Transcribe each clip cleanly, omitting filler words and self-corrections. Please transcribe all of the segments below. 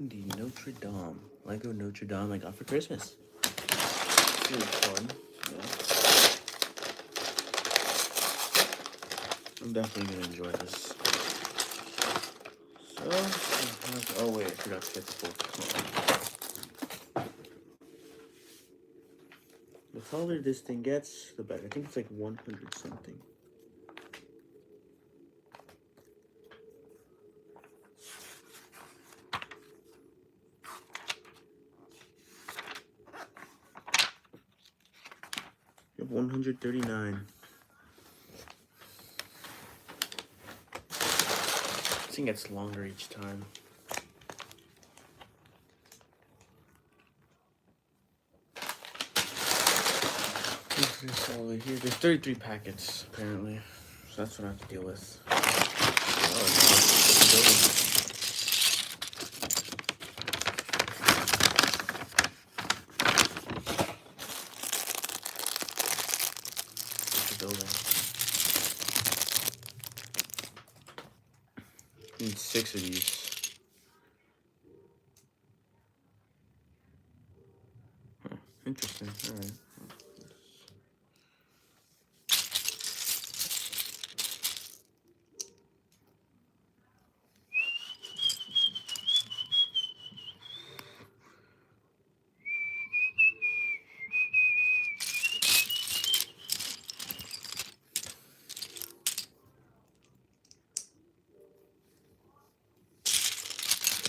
The Notre Dame. Lego Notre Dame I got for Christmas. It's really fun. I'm definitely gonna enjoy this. So, oh wait, I forgot to get the book. The taller this thing gets, the better. I think it's like 100 something. You have 139. This thing gets longer each time. All here. There's 33 packets, apparently. So that's what I have to deal with. Building. Need 6 of these. Huh, interesting. Alright.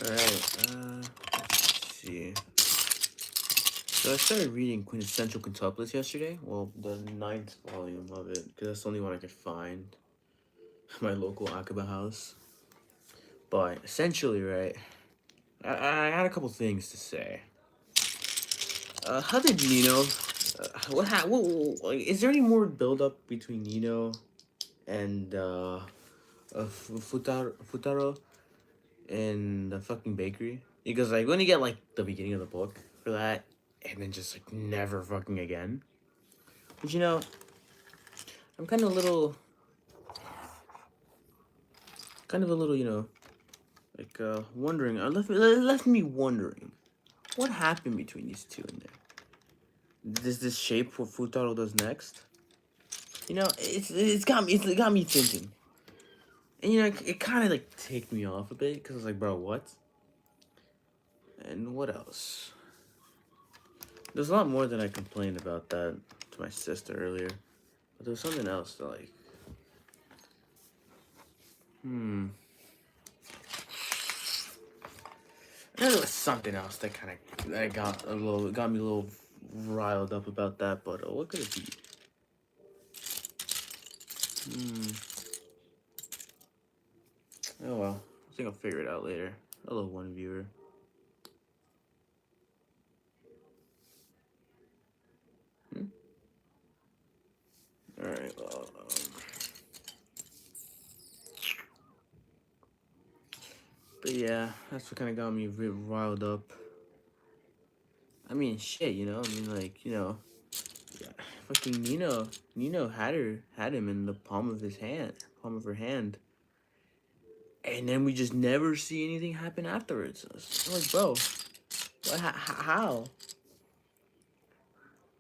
Let's see. So I started reading Quintessential Quintuplets yesterday. Well, the 9th volume of it, because that's the only one I could find at my local Akaba house. But essentially, right, I had a couple things to say. How did Nino? What? Is there any more build-up between Nino and Futaro in the fucking bakery? Because like when you get like the beginning of the book for that, and then just like never fucking again. But I'm kind of a little, like wondering. Left me wondering, what happened between these two in there? Does this shape what Futaro does next? It's got me thinking, and it kind of like ticked me off a bit because I was like, bro, what? And what else? There's a lot more than I complained about that to my sister earlier, but there was something else that like, I know there was something else that got me a little riled up about that, but what could it be? Oh well, I think I'll figure it out later. Hello, one viewer. Alright, well, but yeah, that's what kind of got me riled up. I mean, shit, yeah, fucking Nino had him in the palm of her hand, and then we just never see anything happen afterwards. I'm like, bro, how?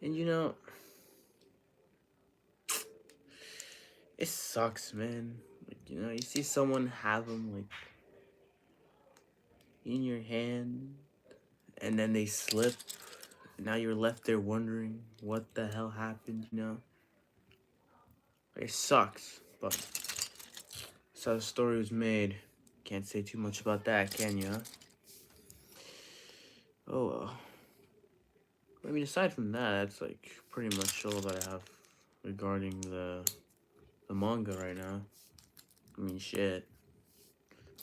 And it sucks, man. Like, you see someone have them like in your hand, and then they slip. And now you're left there wondering what the hell happened. It sucks, but that's how the story was made. Can't say too much about that, can you? Huh? Oh well. I mean, aside from that, that's like pretty much all that I have regarding the manga right now. I mean, shit.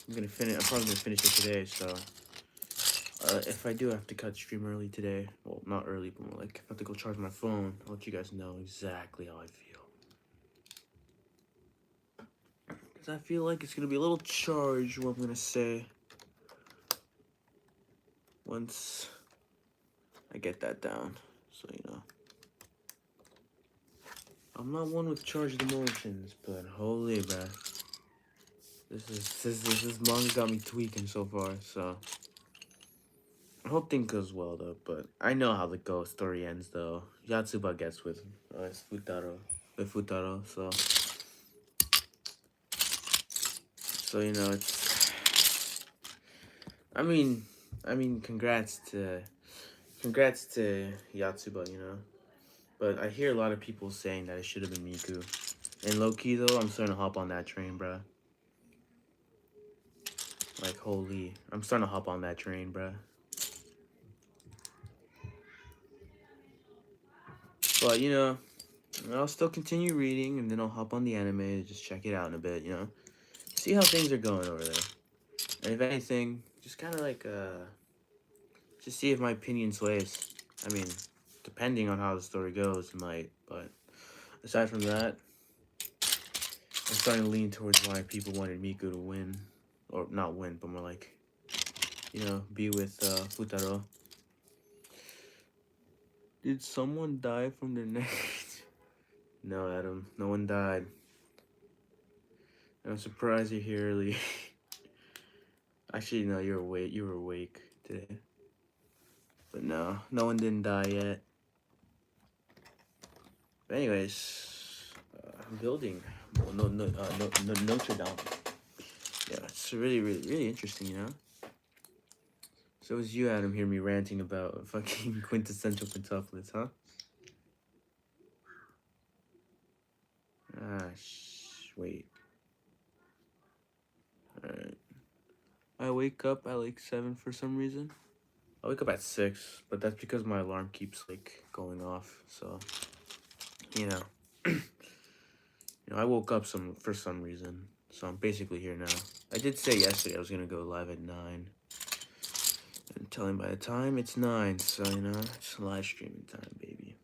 I'm probably gonna finish it today. So, if I do have to cut stream early today, well, not early, but more like if I have to go charge my phone, I'll let you guys know exactly how I feel. Because I feel like it's gonna be a little charged. What I'm gonna say once I get that down. So I'm not one with charged emotions, but holy bruh. This manga got me tweaking so far, so Hope thing goes well though, but I know how the ghost story ends though. Yatsuba gets with Futaro. So it's. I mean, congrats to Yatsuba. But I hear a lot of people saying that it should have been Miku. And low key though, I'm starting to hop on that train, bruh. Like holy, I'm starting to hop on that train, bruh. But I'll still continue reading, and then I'll hop on the anime to just check it out in a bit. See how things are going over there. And if anything, just kind of like just see if my opinion sways. I mean, depending on how the story goes, it might. But aside from that, I'm starting to lean towards why people wanted Miku to win, or not win, but more like, be with Futaro. Did someone die from their neck? No, Adam. No one died. I'm surprised you're here early. Actually, no, you're awake. You were awake today. But no one didn't die yet. But anyways, I'm building. Well, Notre Dame. Yeah, it's really, really, really interesting, So was you, Adam, hear me ranting about fucking quintessential quintuplets, huh? Wait. Alright. I wake up at like 7 for some reason. I wake up at 6, but that's because my alarm keeps like going off. So, you know, I woke up for some reason. So I'm basically here now. I did say yesterday I was gonna go live at 9, and tell him by the time it's 9. So it's live streaming time, baby.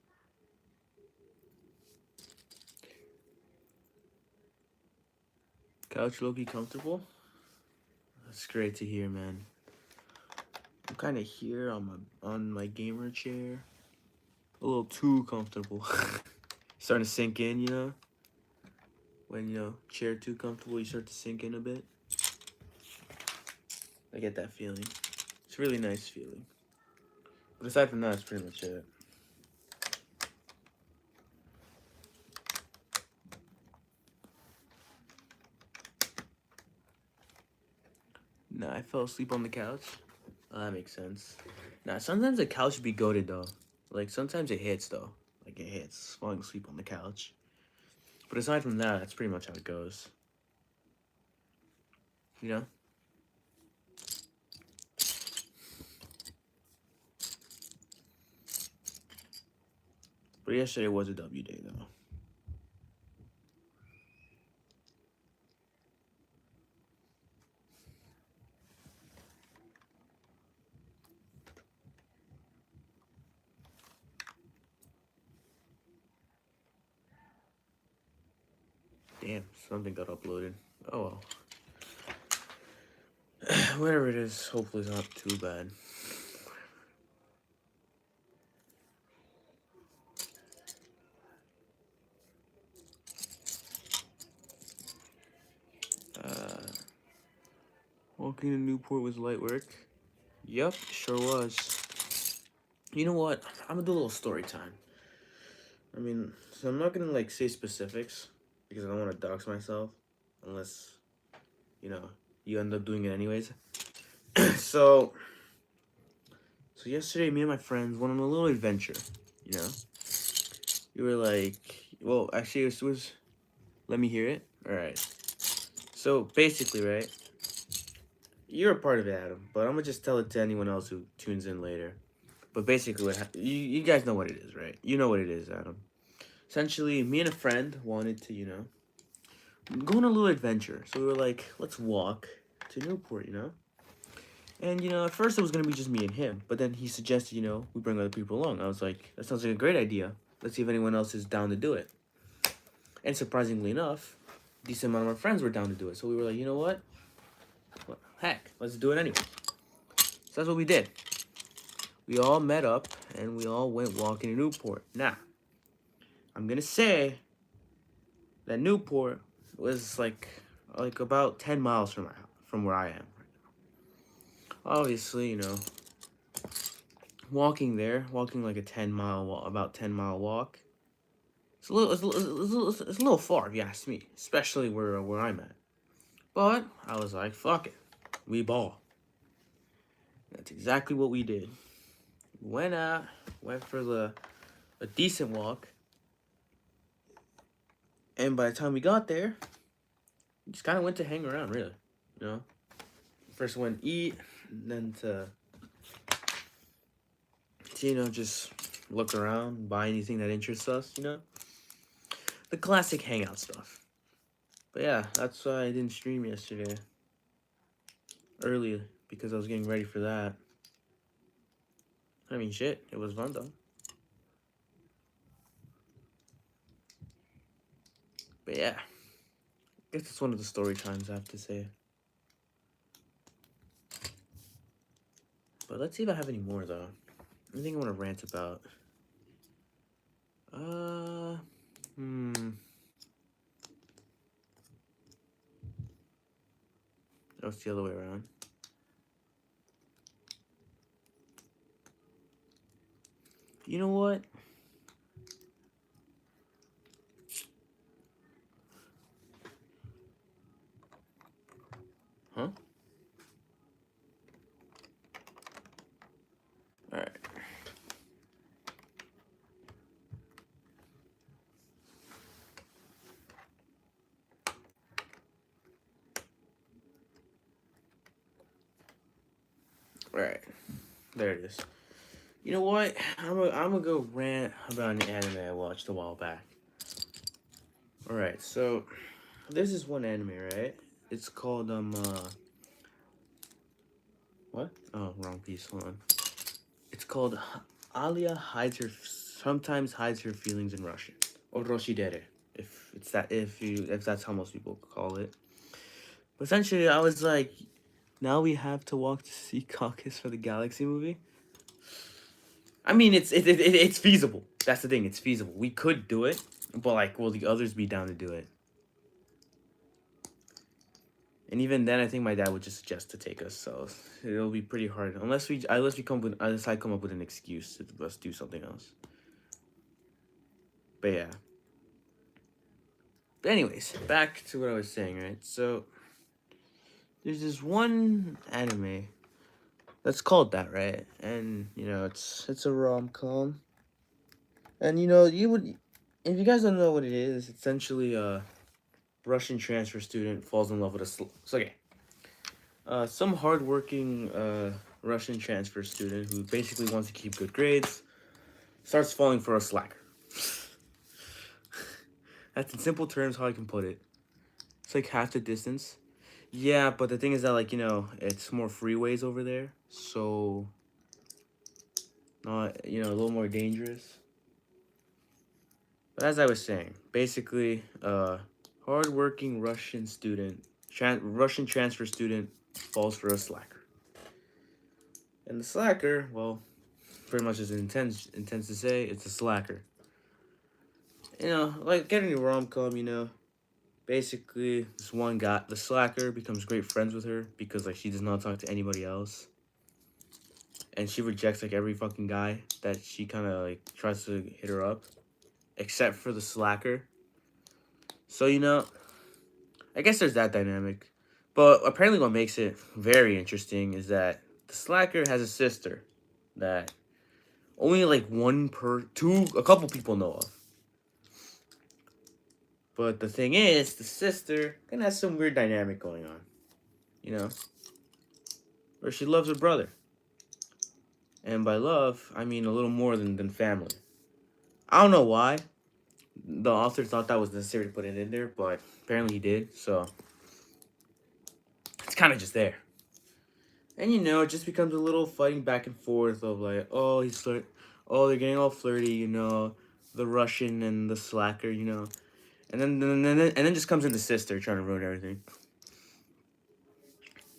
Couch low-key comfortable. That's great to hear, man. I'm kind of here on my gamer chair. A little too comfortable. Starting to sink in. When chair too comfortable, you start to sink in a bit. I get that feeling. It's a really nice feeling. But aside from that, that's pretty much it. Nah, I fell asleep on the couch. Oh, that makes sense. Nah, sometimes the couch be goated though. Like sometimes it hits though. Like it hits falling asleep on the couch. But aside from that, that's pretty much how it goes. But yesterday was a W day though. Damn, something got uploaded. Oh well. Whatever it is, hopefully it's not too bad. Walking to Newport was light work. Yep, sure was. You know what? I'm gonna do a little story time. I mean, so I'm not gonna like say specifics because I don't want to dox myself, unless you end up doing it anyways. so yesterday, me and my friends went on a little adventure. We were like, well, actually, it was. Let me hear it. All right. So basically, right. You're a part of it, Adam, but I'm gonna just tell it to anyone else who tunes in later. But basically, you guys know what it is, right? You know what it is, Adam. Essentially, me and a friend wanted to, go on a little adventure. So we were like, let's walk to Newport, And, at first it was going to be just me and him. But then he suggested, we bring other people along. I was like, that sounds like a great idea. Let's see if anyone else is down to do it. And surprisingly enough, a decent amount of our friends were down to do it. So we were like, you know what? Well, heck, let's do it anyway. So that's what we did. We all met up and we all went walking to Newport. Now, I'm going to say that Newport was like about 10 miles from where I am. Obviously, walking like a 10-mile walk, about 10-mile walk. It's a little far if you ask me, especially where I'm at. But I was like, fuck it, we ball. That's exactly what we did. Went out, went for a decent walk, and by the time we got there, we just kind of went to hang around, really. You know, first went to eat, then to just look around, buy anything that interests us. The classic hangout stuff. But yeah, that's why I didn't stream yesterday early because I was getting ready for that. I mean, shit, it was fun though. But yeah, I guess it's one of the story times I have to say. But let's see if I have any more though. Anything I want to rant about? Uh, hmm. That was the other way around. You know what? Huh? Alright. Alright. There it is. You know what? I'm gonna go rant about an anime I watched a while back. Alright, so there's this one anime, right? It's called what? Oh, wrong piece. Hold on. It's called Alia sometimes hides her feelings in Russian. Oroshidere. If that's how most people call it. But essentially I was like, now we have to walk to see Caucus for the Galaxy movie. I mean, it's feasible. That's the thing. It's feasible. We could do it, but like, will the others be down to do it? And even then, I think my dad would just suggest to take us. So it'll be pretty hard unless I come up with an excuse to let's do something else. But yeah. But anyways, back to what I was saying, right? So there's this one anime that's called that, right? And it's a rom-com. And you would, if you guys don't know what it is, essentially Russian transfer student falls in love with so okay. Some hardworking Russian transfer student who basically wants to keep good grades starts falling for a slacker. That's in simple terms how I can put it. It's like half the distance. Yeah, but the thing is that it's more freeways over there, so not a little more dangerous. But as I was saying, basically, hardworking Russian Russian transfer student falls for a slacker. And the slacker, well, pretty much as it intends to say, it's a slacker. Like getting a rom-com, basically this one guy, the slacker, becomes great friends with her because like she does not talk to anybody else. And she rejects like every fucking guy that she kind of like tries to hit her up, except for the slacker. So I guess there's that dynamic. But apparently what makes it very interesting is that the slacker has a sister that only like a couple people know of. But the thing is, the sister kind of has some weird dynamic going on, where she loves her brother. And by love, I mean a little more than family. I don't know why the author thought that was necessary to put it in there, but apparently he did, so it's kind of just there. And it just becomes a little fighting back and forth of like, oh, they're getting all flirty, the Russian and the slacker, and then just comes in the sister trying to ruin everything.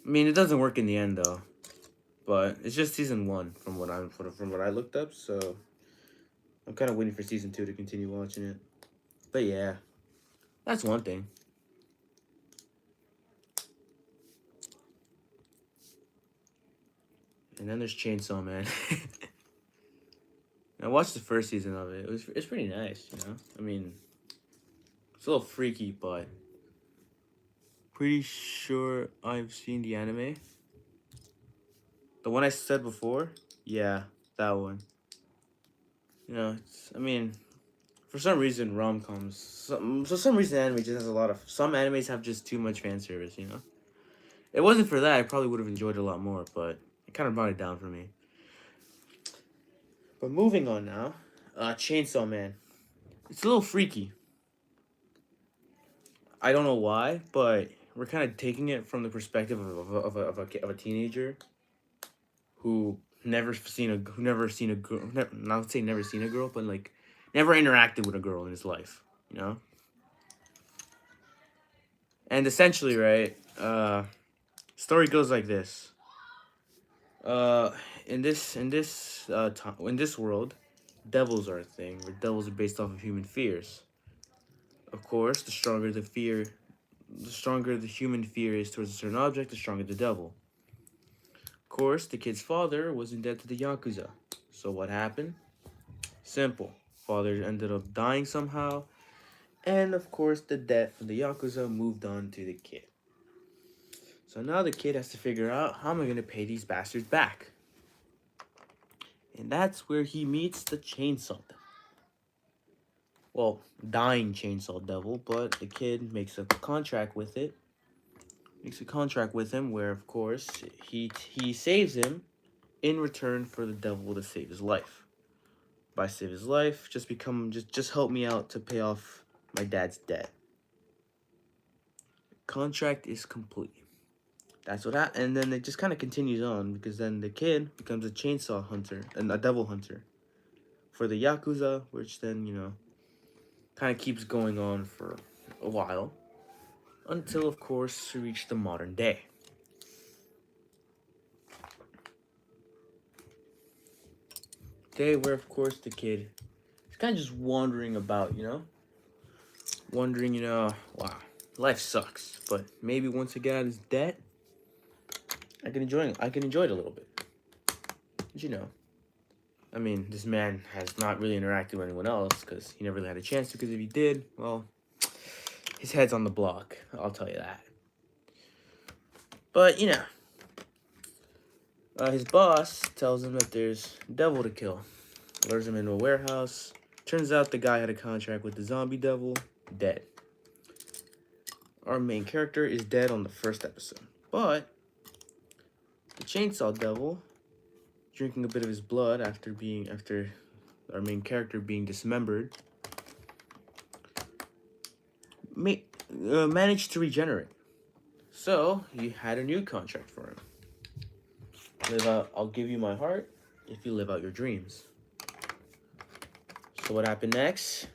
I mean, it doesn't work in the end though, but it's just season 1 from what I looked up, so I'm kind of waiting for season 2 to continue watching it. But yeah, that's one thing. And then there's Chainsaw Man. I watched the first season of it. It's pretty nice, you know. I mean, it's a little freaky, but pretty sure I've seen the anime. The one I said before, yeah, that one. You know, I mean, for some reason, rom coms. For some reason, anime just has a lot of. Some animes have just too much fan service. You know, it wasn't for that, I probably would have enjoyed it a lot more. But it kind of brought it down for me. But moving on now, Chainsaw Man. It's a little freaky. I don't know why, but we're kind of taking it from the perspective of a teenager who never seen a girl. Not say never seen a girl, but like never interacted with a girl in his life. You know, and essentially, right? Story goes like this. Uh, in this world, devils are a thing. Where devils are based off of human fears. Of course, the stronger the human fear is towards a certain object, the stronger the devil. Of course, the kid's father was in debt to the Yakuza. So what happened? Simple. Father ended up dying somehow, and of course, the debt from the Yakuza moved on to the kid. So now the kid has to figure out, how am I going to pay these bastards back? And that's where he meets the Chainsaw Devil. Well, dying Chainsaw Devil, but the kid makes a contract with it. Makes a contract with him where, of course, he saves him in return for the devil to save his life. By save his life, just help me out to pay off my dad's debt. Contract is complete. That's what happened, and then it just kind of continues on, because then the kid becomes a chainsaw hunter and a devil hunter for the Yakuza, which then, you know, kind of keeps going on for a while until, of course, we reach the modern day. Day where, of course, the kid is kind of just wandering about, you know, wow, life sucks, but maybe once I get out of this debt, I can enjoy it a little bit. But, you know, I mean, this man has not really interacted with anyone else because he never really had a chance to. Because if he did, well, his head's on the block. I'll tell you that. But you know, his boss tells him that there's a devil to kill. Lures him into a warehouse. Turns out the guy had a contract with the zombie devil. Dead. Our main character is dead on the first episode, but the chainsaw devil, drinking a bit of his blood after our main character being dismembered, managed to regenerate. So he had a new contract for him. I'll give you my heart if you live out your dreams. So what happened next?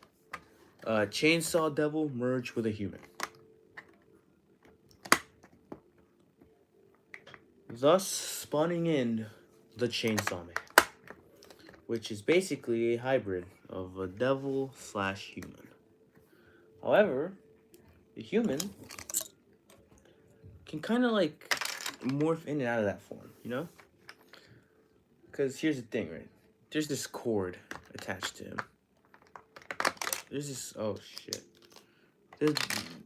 Chainsaw devil merged with a human, thus spawning in the Chainsaw Man, which is basically a hybrid of a devil / human. However, the human can kind of like morph in and out of that form, you know? Because here's the thing, right? There's this cord attached to him. There's this, oh shit.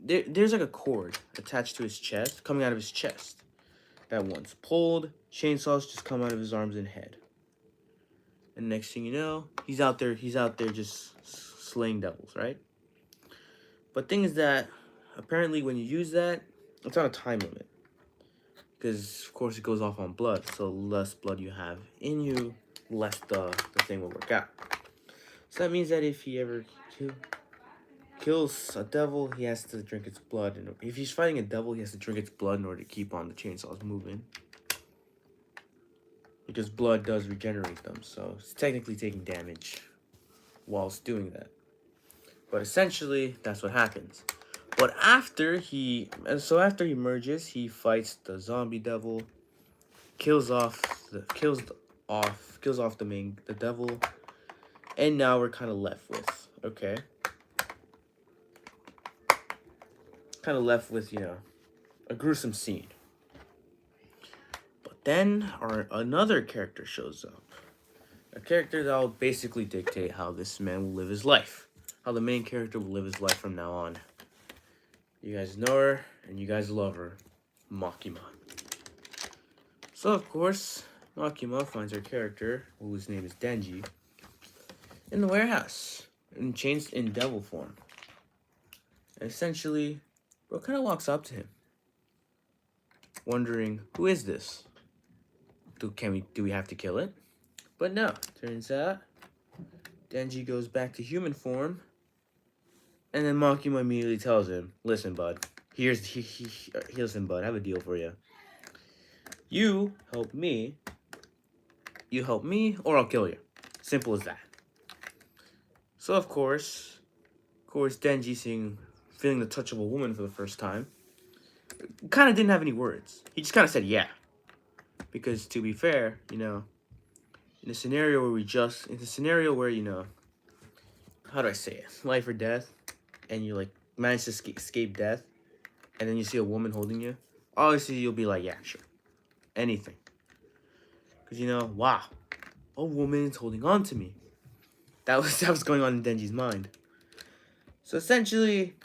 There's like a cord attached to his chest, coming out of his chest. That once pulled, chainsaws just come out of his arms and head. And next thing you know, he's out there just slaying devils, right? But thing is that, apparently when you use that, it's on a time limit. Because, of course, it goes off on blood. So less blood you have in you, less the thing will work out. So that means that if he ever kills a devil, he has to drink its blood. And if he's fighting a devil, he has to drink its blood in order to keep on the chainsaws moving. Because blood does regenerate them, so it's technically taking damage whilst doing that. But essentially, that's what happens. But after he merges, he fights the zombie devil, kills off the devil, and now we're kind of left with, you know, a gruesome scene. But then another character shows up, A character that will basically dictate how this man will live his life. How the main character will live his life from now on. You guys know her, and you guys love her. Makima. So, of course, Makima finds her character, whose name is Denji, in the warehouse, and changed in devil form. And essentially, bro kind of walks up to him, wondering, who is this? Do we have to kill it? But no, turns out Denji goes back to human form, and then Makima immediately tells him, "Listen, bud. Listen, bud. I have a deal for you. You help me. You help me, or I'll kill you. Simple as that." So of course, Denji feeling the touch of a woman for the first time, kind of didn't have any words. He just kind of said, "Yeah," because to be fair, in a scenario where how do I say it? Life or death, and you like manage to escape death, and then you see a woman holding you, obviously you'll be like, yeah, sure, anything. Because wow, a woman's holding on to me. That was going on in Denji's mind. So essentially,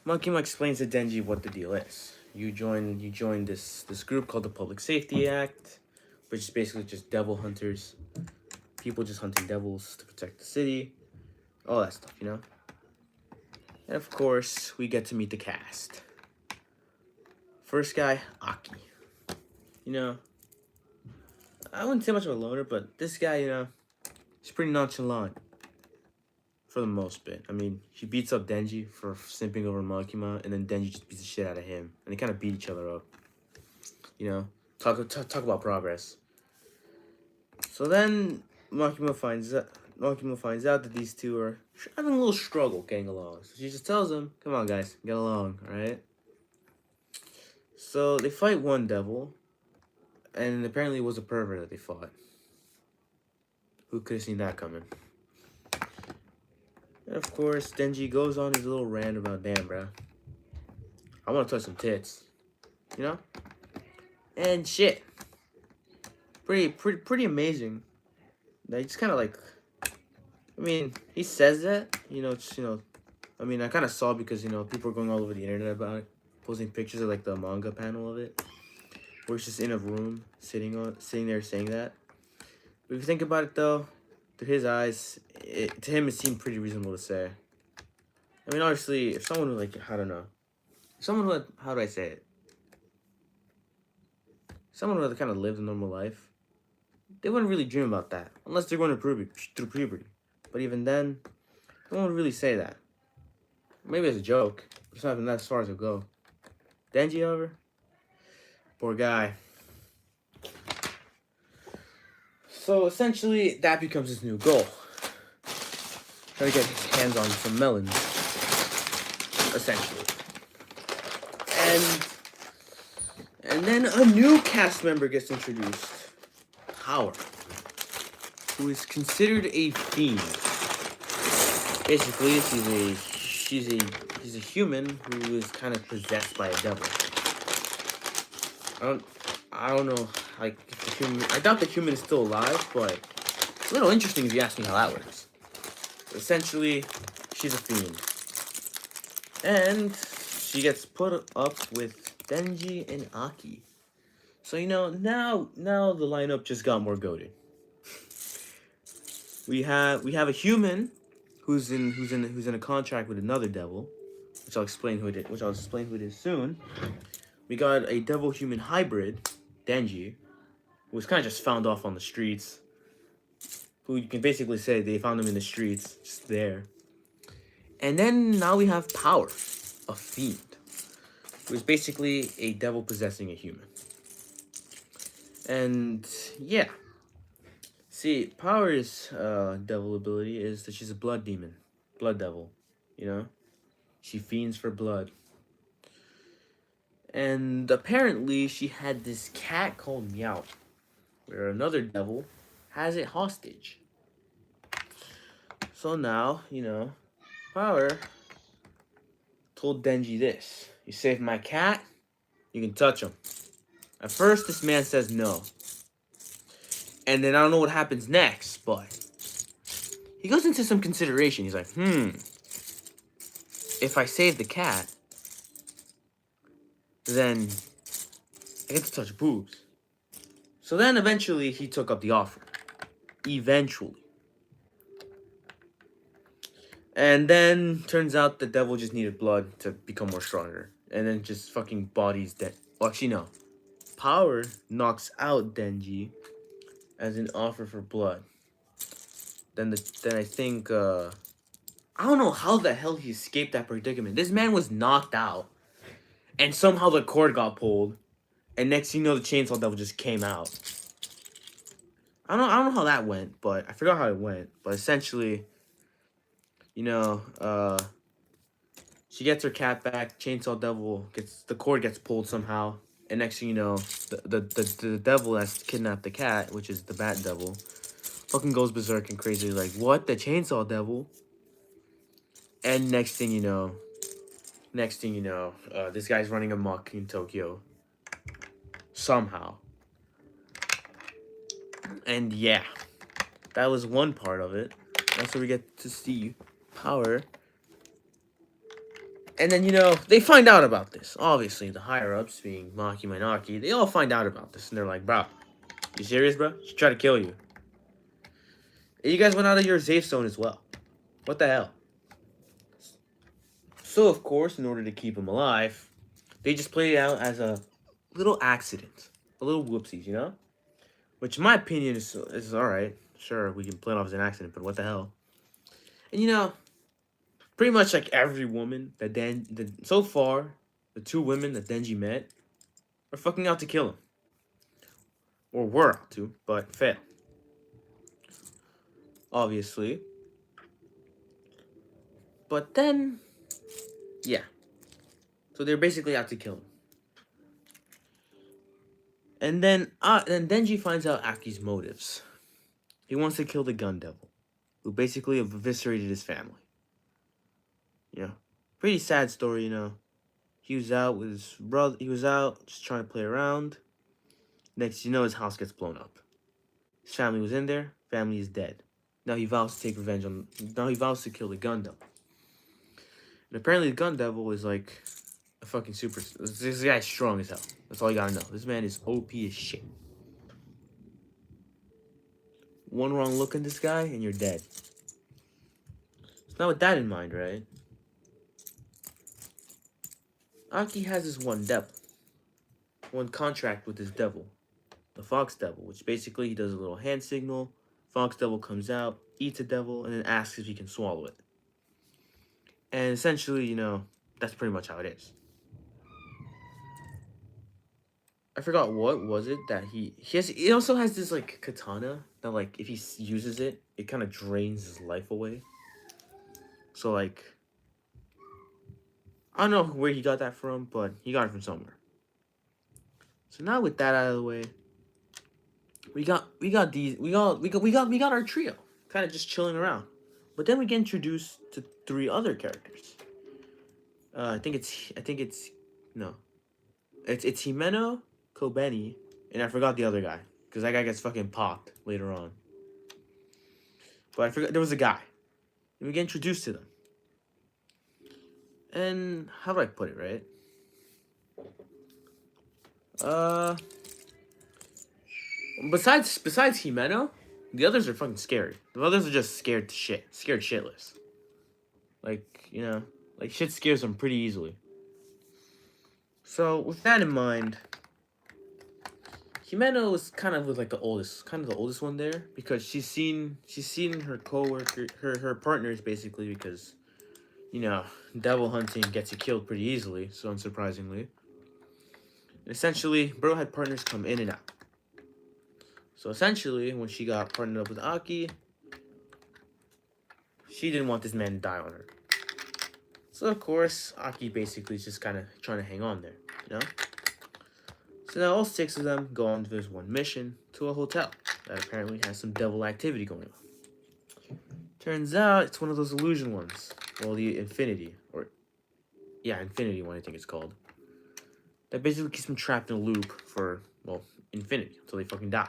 Makima explains to Denji what the deal is. You join this group called the Public Safety Act, which is basically just devil hunters, people just hunting devils to protect the city, all that stuff, And of course, we get to meet the cast. First guy, Aki. I wouldn't say much of a loner, but this guy, he's pretty nonchalant for the most bit. I mean, he beats up Denji for simping over Makima, and then Denji just beats the shit out of him, and they kind of beat each other up. Talk about progress. So then Makima finds out that these two are having a little struggle getting along. So she just tells him, "Come on, guys, get along, all right?" So they fight one devil, and apparently it was a pervert that they fought. Who could have seen that coming? And of course, Denji goes on his little rant about, "Damn, bro, I want to touch some tits," and shit. Pretty amazing. They just kind of like, I mean, he says that, I mean, I kind of saw because, people are going all over the internet about it, posting pictures of like the manga panel of it, where it's just in a room sitting there saying that. But if you think about it though, through his eyes, to him it seemed pretty reasonable to say. I mean, obviously, if someone who like, I don't know, someone who had, how do I say it? Someone who had kind of lived a normal life, they wouldn't really dream about that unless they're going through puberty. But even then, no one would really say that. Maybe it's a joke. It's not even that as far as it'll go. Denji, however, poor guy. So essentially, that becomes his new goal. Try to get his hands on some melons. Essentially. And then a new cast member gets introduced. Power. Who is considered a fiend. Basically, he's a human who is kind of possessed by a devil. I don't know, like, if the human, I doubt the human is still alive, but it's a little interesting if you ask me how that works. But essentially, she's a fiend. And she gets put up with Denji and Aki. So, now the lineup just got more goated. We have a human who's in a contract with another devil, which I'll explain who it is soon. We got a devil-human hybrid, Denji, who was kind of just found off on the streets. Who you can basically say they found him in the streets, just there. And then now we have Power, a fiend, who is basically a devil possessing a human. And yeah. See, Power's devil ability is that she's a blood demon. Blood devil. She fiends for blood. And apparently she had this cat called Meow, where another devil has it hostage. So now, Power told Denji this. "You save my cat, you can touch him." At first, this man says no. And then I don't know what happens next, but he goes into some consideration. He's like, if I save the cat, then I get to touch boobs. So then eventually he took up the offer. Eventually. And then turns out the devil just needed blood to become more stronger. And then just fucking bodies dead. Well, actually, no. Power knocks out Denji as an offer for blood. Then I think I don't know how the hell he escaped that predicament. This man was knocked out, and somehow the cord got pulled, and next thing you know, the chainsaw devil just came out. I don't know how that went, but I forgot how it went. But essentially, you know, she gets her cat back. Chainsaw devil gets the cord gets pulled somehow, and next thing you know, the devil that's kidnapped the cat, which is the bat devil, fucking goes berserk and crazy, like, what, the chainsaw devil? And next thing you know, this guy's running amok in Tokyo somehow. And yeah, that was one part of it. That's where we get to see Power. And then, they find out about this. Obviously, the higher-ups, being Maki Mainaki, they all find out about this. And they're like, bro, you serious, bro? She tried to kill you. And you guys went out of your safe zone as well. What the hell? So, of course, in order to keep him alive, they just play it out as a little accident. A little whoopsies, Which, in my opinion, is alright. Sure, we can play it off as an accident, but what the hell? And, pretty much like every woman so far, the two women that Denji met are fucking out to kill him. Or were out to, but fail. Obviously. But then, yeah. So they're basically out to kill him. And then Denji finds out Aki's motives. He wants to kill the gun devil, who basically eviscerated his family. Pretty sad story, He was out with his brother. He was out just trying to play around. Next, his house gets blown up. His family was in there. Family is dead. Now he vows to take revenge on. Now he vows to kill the gun devil. And apparently, the gun devil is like a fucking super. This guy's strong as hell. That's all you gotta know. This man is OP as shit. One wrong look in this guy, and you're dead. So now with that in mind, right? Aki has this one devil. One contract with this devil. The Fox Devil, which basically he does a little hand signal. Fox Devil comes out, eats a devil, and then asks if he can swallow it. And essentially, that's pretty much how it is. I forgot what was it that he has. He also has this like katana that like if he uses it, it kind of drains his life away. So like, I don't know where he got that from, but he got it from somewhere. So now with that out of the way, we got our trio kind of just chilling around. But then we get introduced to three other characters. I think it's no. It's Himeno, Kobeni, and I forgot the other guy. Because that guy gets fucking popped later on. But I forgot there was a guy. And we get introduced to them. And how do I put it, right? Besides Himeno, the others are fucking scary. The others are just scared to shit. Scared shitless. Like, shit scares them pretty easily. So, with that in mind, Himeno is kind of like the oldest one there, because she's seen her coworker, her partners basically, because, devil hunting gets you killed pretty easily, so unsurprisingly. And essentially, bro had partners come in and out. So essentially, when she got partnered up with Aki, she didn't want this man to die on her. So of course, Aki basically is just kind of trying to hang on there, So now all six of them go on this one mission to a hotel that apparently has some devil activity going on. Turns out it's one of those illusion ones. Well, the Infinity one, I think it's called. That basically keeps them trapped in a loop for, infinity, until they fucking die.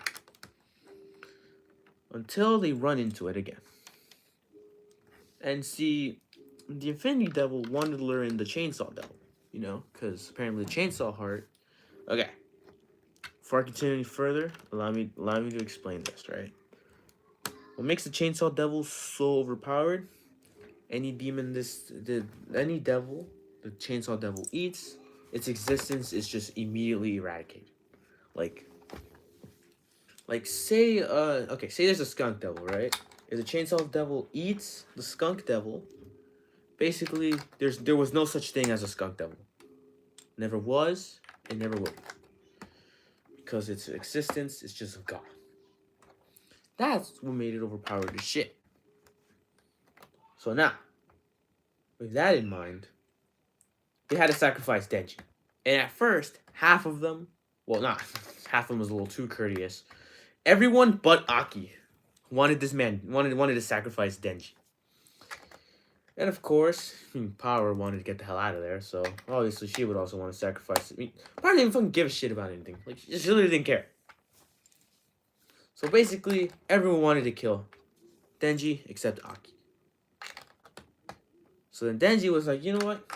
until they run into it again. And see, the Infinity Devil wanted to learn the Chainsaw Devil, because apparently the Chainsaw Heart. Okay, before I continue any further, allow me to explain this, right? What makes the Chainsaw Devil so overpowered? Any devil the Chainsaw Devil eats, its existence is just immediately eradicated. Like, say there's a skunk devil, right? If the Chainsaw Devil eats the skunk devil, basically there was no such thing as a skunk devil. Never was, and never will be. Because its existence is just a god. That's what made it overpowered as shit. So now, with that in mind, they had to sacrifice Denji. And at first, half of them, well, not half of them was a little too courteous. Everyone but Aki wanted this man wanted to sacrifice Denji. And of course, Power wanted to get the hell out of there, so obviously she would also want to sacrifice. Power didn't even fucking give a shit about anything. Like, she literally didn't care. So basically, everyone wanted to kill Denji except Aki. So then Denji was like, you know what?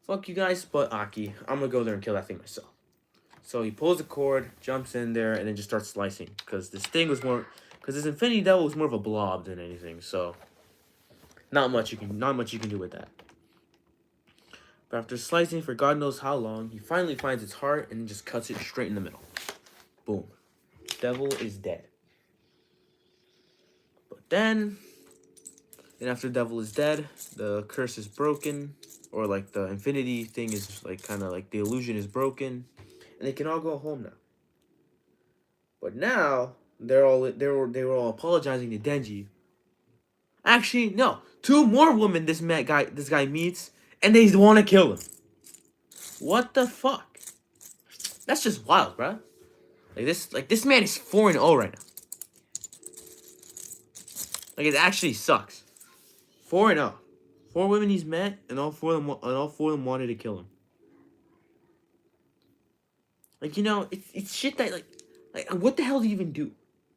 Fuck you guys, but Aki. I'm gonna go there and kill that thing myself. So he pulls the cord, jumps in there, and then just starts slicing. Because this Infinity Devil was more of a blob than anything. So not much you can do with that. But after slicing for God knows how long, he finally finds its heart and just cuts it straight in the middle. Boom. Devil is dead. But then after Devil is dead, the curse is broken, or like the infinity thing is like kind of like the illusion is broken, and they can all go home now. But now they were all apologizing to Denji. Actually, no, two more women this guy meets, and they want to kill him. What the fuck? That's just wild, bruh. This man is 4-0 right now. Like, it actually sucks. 4-0. 4 women he's met, and all four of them wanted to kill him. Like, it's shit that like what the hell do you even do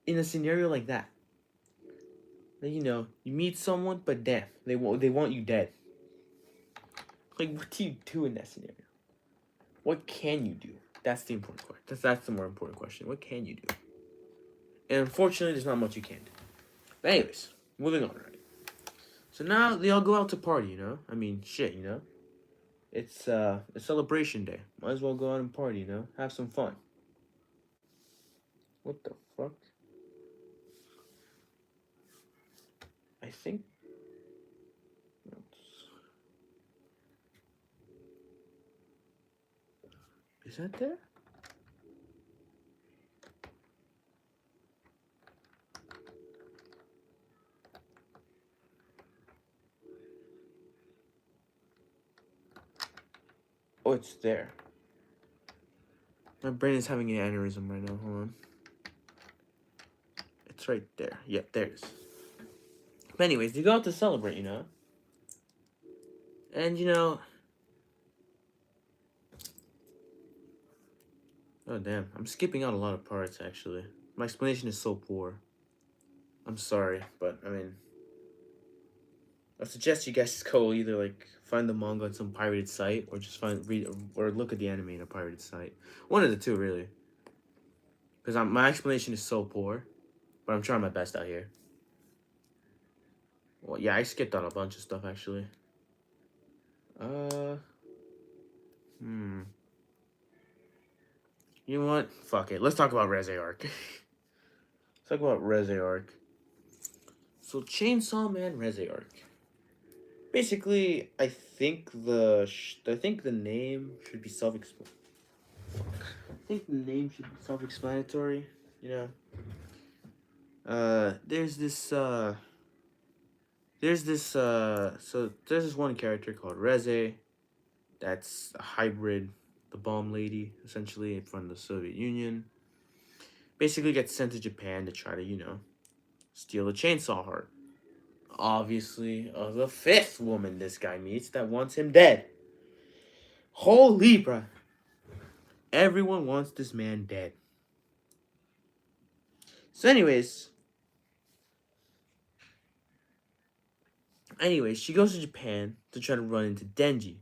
in a scenario like that? Like, you meet someone, but damn, they want you dead. Like, what do you do in that scenario? What can you do? That's the important question. That's the more important question. What can you do? And unfortunately, there's not much you can do. But anyways, moving on, right? So now they all go out to party, I mean, shit, It's a celebration day. Might as well go out and party, Have some fun. What the fuck? I think... Is that there? Oh, it's there. My brain is having an aneurysm right now. Hold on. It's right there. Yep, there it is. But anyways, you go out to celebrate, And, oh, damn. I'm skipping out a lot of parts, actually. My explanation is so poor. I'm sorry, but, I mean... I suggest you guys go either, like, find the manga on some pirated site, or just read, or look at the anime in a pirated site. One of the two, really. Because my explanation is so poor, but I'm trying my best out here. Well, yeah, I skipped out a bunch of stuff, actually. You know what? Fuck it. Let's talk about Reze Arc. Let's talk about Reze Arc. So, Chainsaw Man Reze Arc. Basically, I think the name should be self-explanatory. There's this one character called Reze, that's a hybrid, the bomb lady, essentially, from the Soviet Union. Basically gets sent to Japan to try to, steal the chainsaw heart. Obviously, the 5th woman this guy meets that wants him dead. Holy bruh. Everyone wants this man dead. So anyways, Anyway, she goes to Japan to try to run into Denji,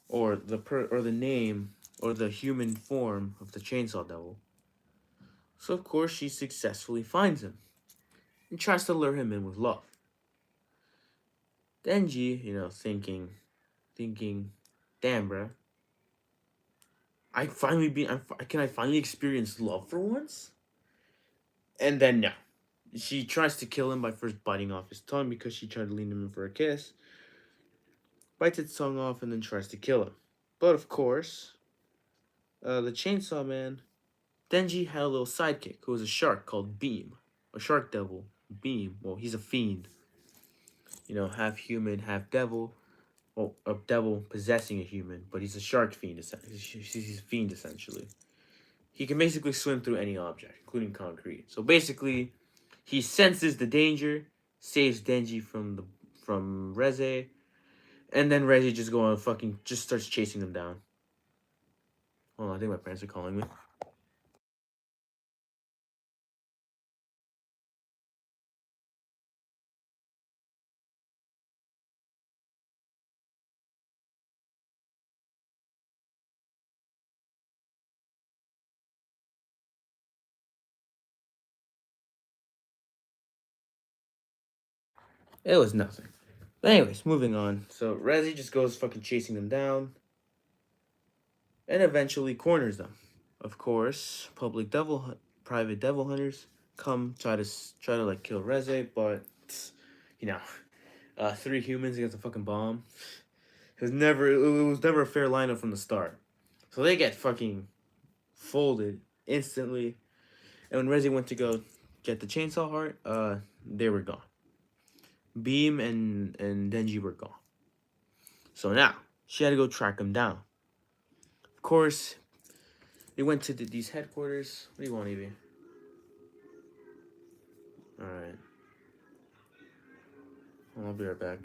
or the name or the human form of the Chainsaw Devil. So of course she successfully finds him and tries to lure him in with love. Denji, thinking, damn, bruh, can I finally experience love for once? And then no, she tries to kill him by first biting off his tongue because she tried to lean him in for a kiss. Bites its tongue off and then tries to kill him. But of course, the Chainsaw Man, Denji had a little sidekick who was a shark called Beam, a shark devil. Beam, well, he's a fiend, half human, half devil. Well, a devil possessing a human, but he's a shark fiend. He's a fiend essentially. He can basically swim through any object, including concrete. So basically, he senses the danger, saves Denji from Reze, and then Reze just starts chasing them down. Hold on, I think my parents are calling me. It was nothing. But anyways, moving on. So Reze just goes fucking chasing them down, and eventually corners them. Of course, private devil hunters come try to like kill Reze, but you know, three humans against a fucking bomb. It was never a fair lineup from the start. So they get fucking folded instantly. And when Rezi went to go get the chainsaw heart, they were gone. Beam and Denji were gone. So now she had to go track them down. Of course, they went to these headquarters. What do you want, Evie? All right, I'll be right back.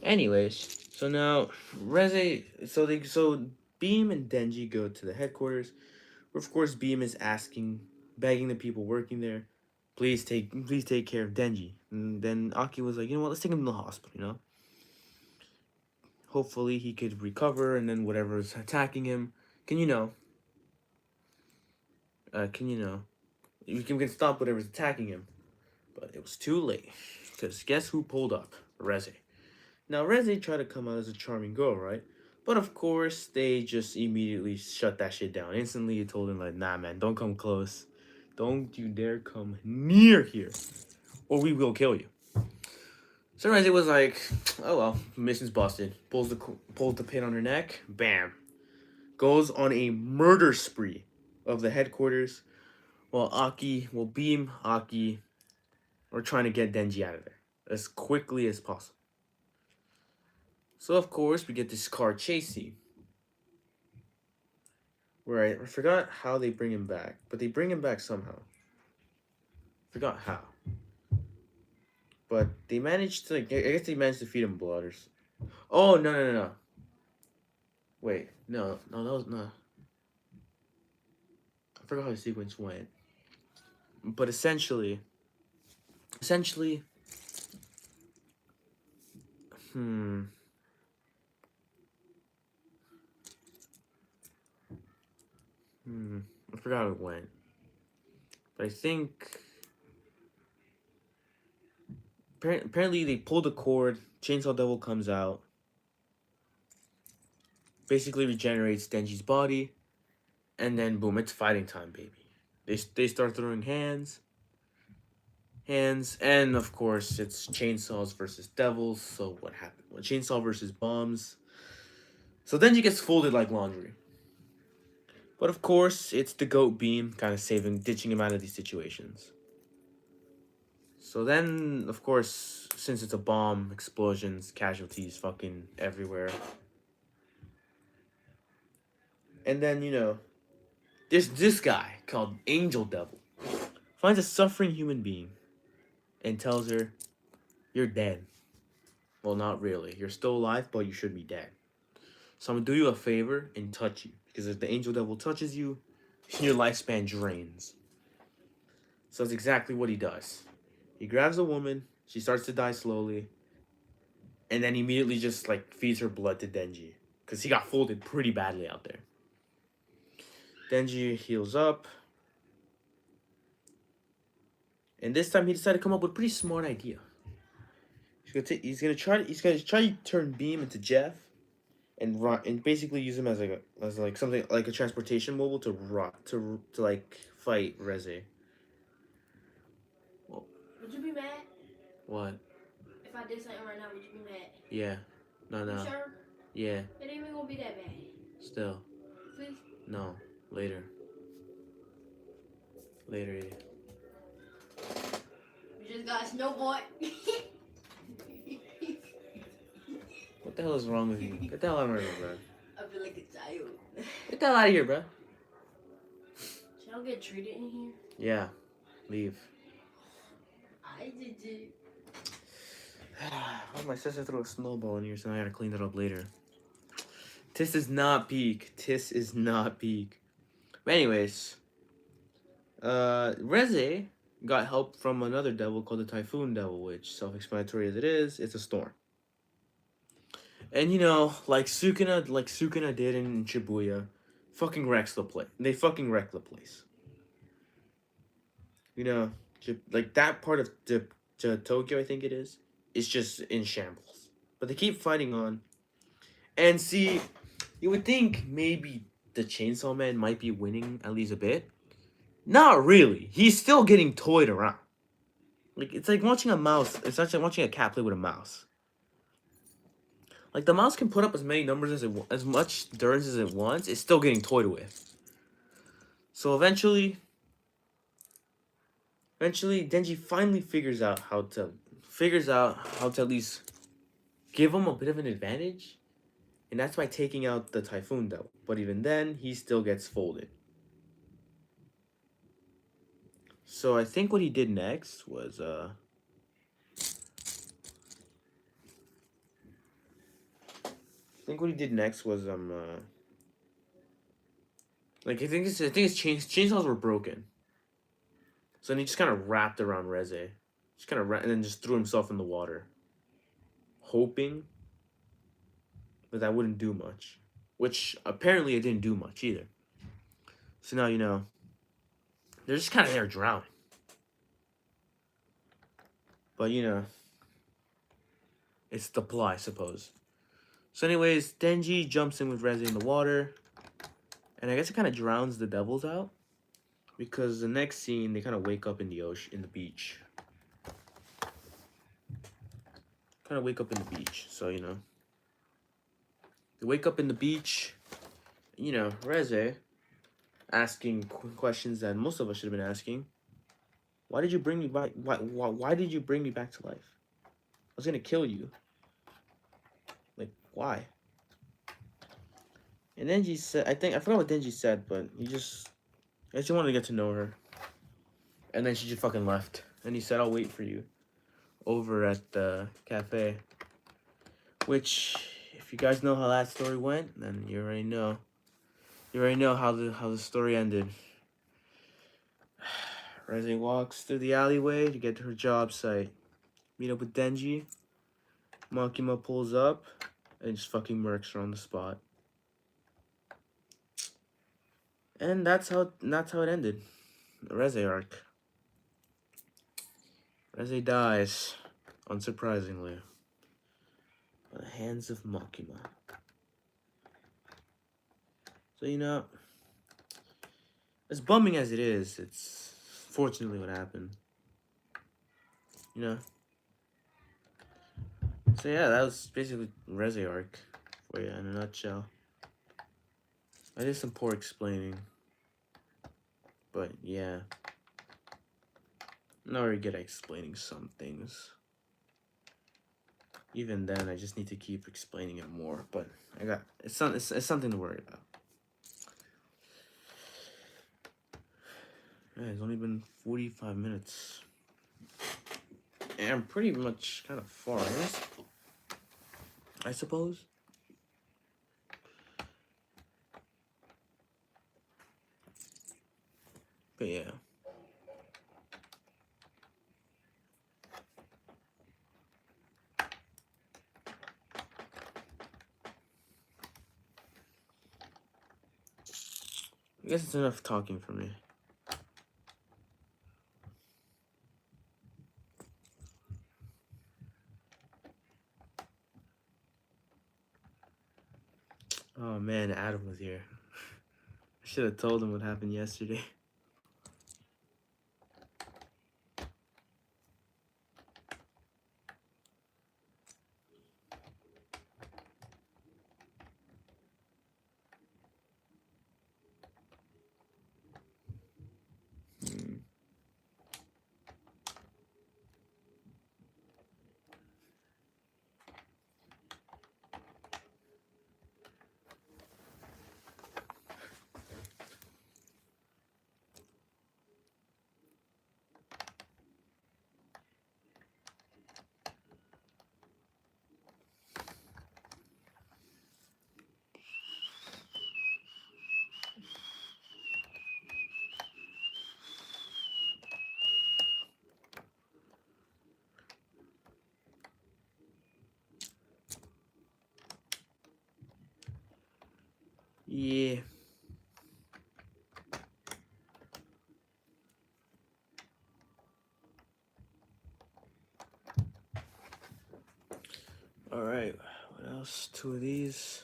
Anyways, so now Reze, so Beam and Denji go to the headquarters. Where of course Beam is begging the people working there, please take care of Denji. And then Aki was like, you know what, let's take him to the hospital. Hopefully he could recover, and then whatever's attacking him, can you know, can you know, we can stop whatever's attacking him. But it was too late, because guess who pulled up? Reze. Now, Reze tried to come out as a charming girl, right? But of course, they just immediately shut that shit down. Instantly, he told him, like, nah, man, don't come close. Don't you dare come near here, or we will kill you. So Reze was like, oh well, mission's busted. Pulls the pin on her neck, bam. Goes on a murder spree of the headquarters while Beam, Aki, are trying to get Denji out of there as quickly as possible. So of course we get this car chase scene. Right, I forgot how they bring him back, but they bring him back somehow. Forgot how. But they managed to, I guess they managed to feed him blood. Oh, no, no, no, no. Wait, no, no, that was not. I forgot how the sequence went. But essentially, hmm, I forgot how it went. But I think apparently they pull the cord. Chainsaw Devil comes out, basically regenerates Denji's body, and then boom, it's fighting time, baby. They start throwing hands, and of course it's chainsaws versus devils. So what happened? Well, chainsaw versus bombs. So Denji gets folded like laundry. But of course, it's the goat Beam kind of ditching him out of these situations. So then, of course, since it's a bomb, explosions, casualties fucking everywhere. And then, there's this guy called Angel Devil. Finds a suffering human being and tells her, you're dead. Well, not really. You're still alive, but you should be dead. So I'm gonna do you a favor and touch you. Because if the angel devil touches you, your lifespan drains. So that's exactly what he does. He grabs a woman, she starts to die slowly, and then immediately just like feeds her blood to Denji. Because he got folded pretty badly out there. Denji heals up. And this time he decided to come up with a pretty smart idea. He's gonna try to turn Beam into Jeff and basically use him as like something like a transportation mobile to like fight Reze. Well, Would you be mad what? if I did something right now? Would you be mad? Yeah. No, no. You sure? Yeah. It ain't even gonna be that bad. Still. Please? No. Later. Later, yeah. You just got a snowboard. What the hell is wrong with you? Get the hell out of here, bro. I feel like a child. Get the hell out of here, bro. Should I get treated in here? Yeah. Leave. I did it. Oh, my sister threw a snowball in here, so I gotta clean that up later. Tis is not peak. Tis is not peak. But anyways, Reze got help from another devil called the Typhoon Devil, which, self-explanatory as it is, it's a storm. And you know, like Sukuna did in Shibuya, fucking wrecks the place. They fucking wreck the place. You know, like that part of Tokyo, I think it is just in shambles. But they keep fighting on. And see, you would think maybe the Chainsaw Man might be winning at least a bit. Not really. He's still getting toyed around. Like it's like watching a mouse. It's not like watching a cat play with a mouse. Like the mouse can put up as many numbers as much turns as it wants. It's still getting toyed with. So eventually, Denji finally figures out how to at least give him a bit of an advantage, and that's by taking out the Typhoon Devil. But even then, he still gets folded. So I think what he did next was like I think his chainsaws were broken. So then he just kind of wrapped around Reze, and then just threw himself in the water, hoping that wouldn't do much, which apparently it didn't do much either. So now you know they're just kind of there drowning. But you know, it's the plot, I suppose. So anyways, Denji jumps in with Reze in the water, and I guess it kind of drowns the devils out. Because the next scene, they kind of wake up in the ocean, in the beach. Kind of wake up in the beach, so you know. They wake up in the beach, you know, Reze asking questions that most of us should have been asking. Why did you bring me back? Why did you bring me back to life? I was gonna kill you. Like, why? And Denji said, I forgot what Denji said, but I just wanted to get to know her. And then she just fucking left. And he said, I'll wait for you over at the cafe. Which, if you guys know how that story went, then you already know. You already know how the story ended. Reze walks through the alleyway to get to her job site. Meet up with Denji. Makima pulls up and just fucking murks her on the spot. And that's how it ended. The Reze arc. Reze dies, unsurprisingly, by the hands of Makima. So you know, as bumming as it is, it's fortunately what happened. You know. So yeah, that was basically Reze arc for you in a nutshell. I did some poor explaining. But yeah. I'm not very good at explaining some things. Even then, I just need to keep explaining it more. But it's something to worry about. Yeah, it's only been 45 minutes. And I'm pretty much kind of far. I suppose. But yeah. I guess it's enough talking for me. Oh man, Adam was here. I should have told him what happened yesterday. Hmm. Yeah. All right. What else? 2 of these.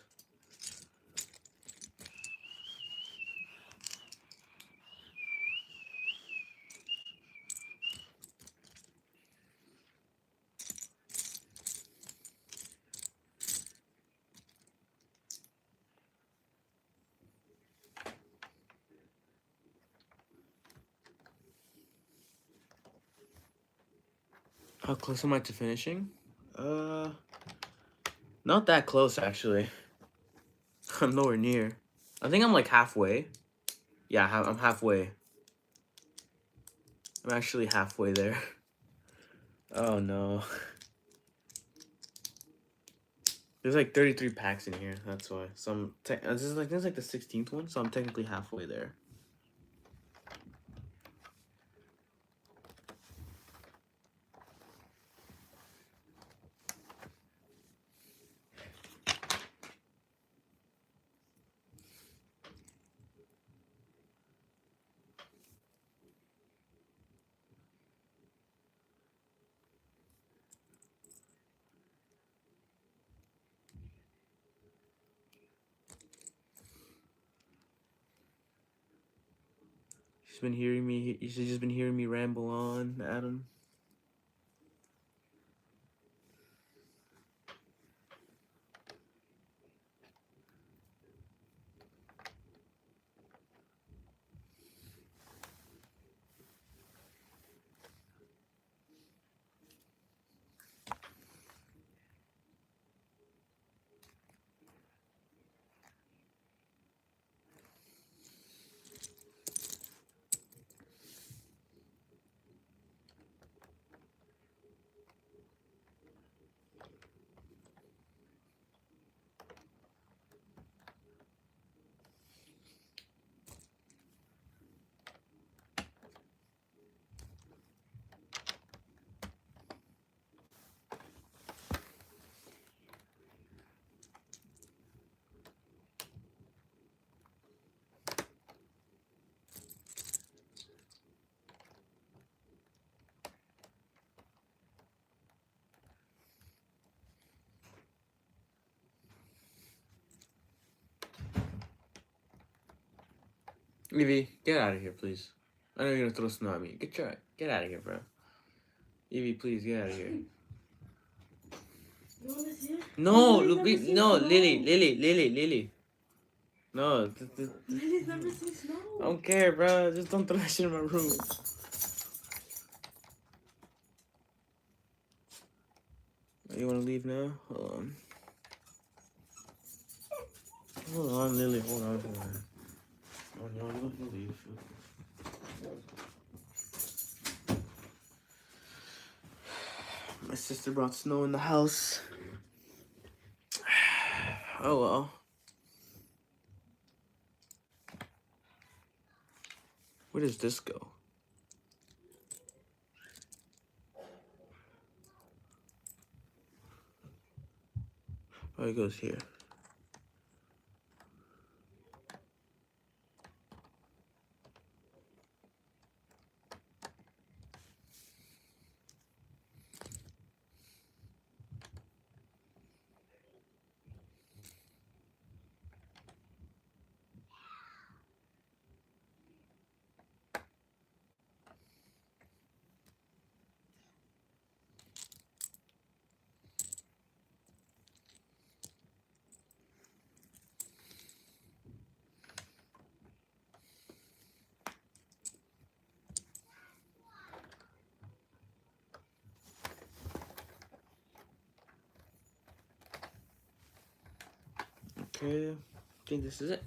How close am I to finishing? Not that close actually. I'm nowhere near. I think I'm like halfway. Yeah, I'm halfway. I'm actually halfway there. Oh no. There's like 33 packs in here. That's why. So this is like the 16th one, so I'm technically halfway there. She's been hearing me. She's just been hearing me ramble on, Adam. Evie, get out of here, please. I know you're gonna throw snow at me. Get out of here, bro. Evie, please get out of here. You wanna see it? No, Lily's never seen no, snow. Lily. No, Lily's never seen snow. I don't care, bro. Just don't throw that shit in my room. You wanna leave now? Hold on, Lily. Hold on. Oh no, you don't have to leave. My sister brought snow in the house. Oh well. Where does this go? Oh, it goes here. Okay, I think this is it.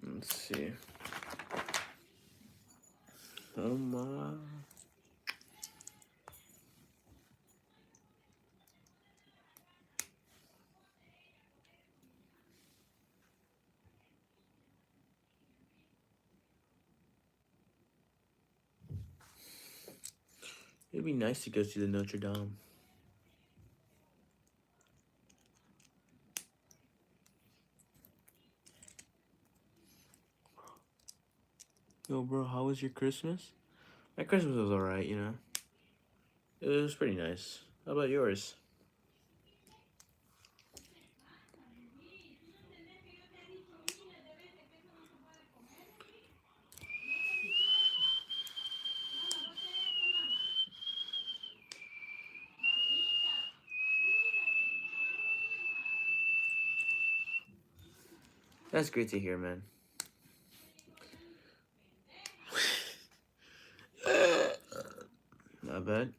Let's see. Oh my. It'd be nice to go see the Notre Dame. Yo, bro, how was your Christmas? My Christmas was alright, you know. It was pretty nice. How about yours? That's great to hear, man. Not bad.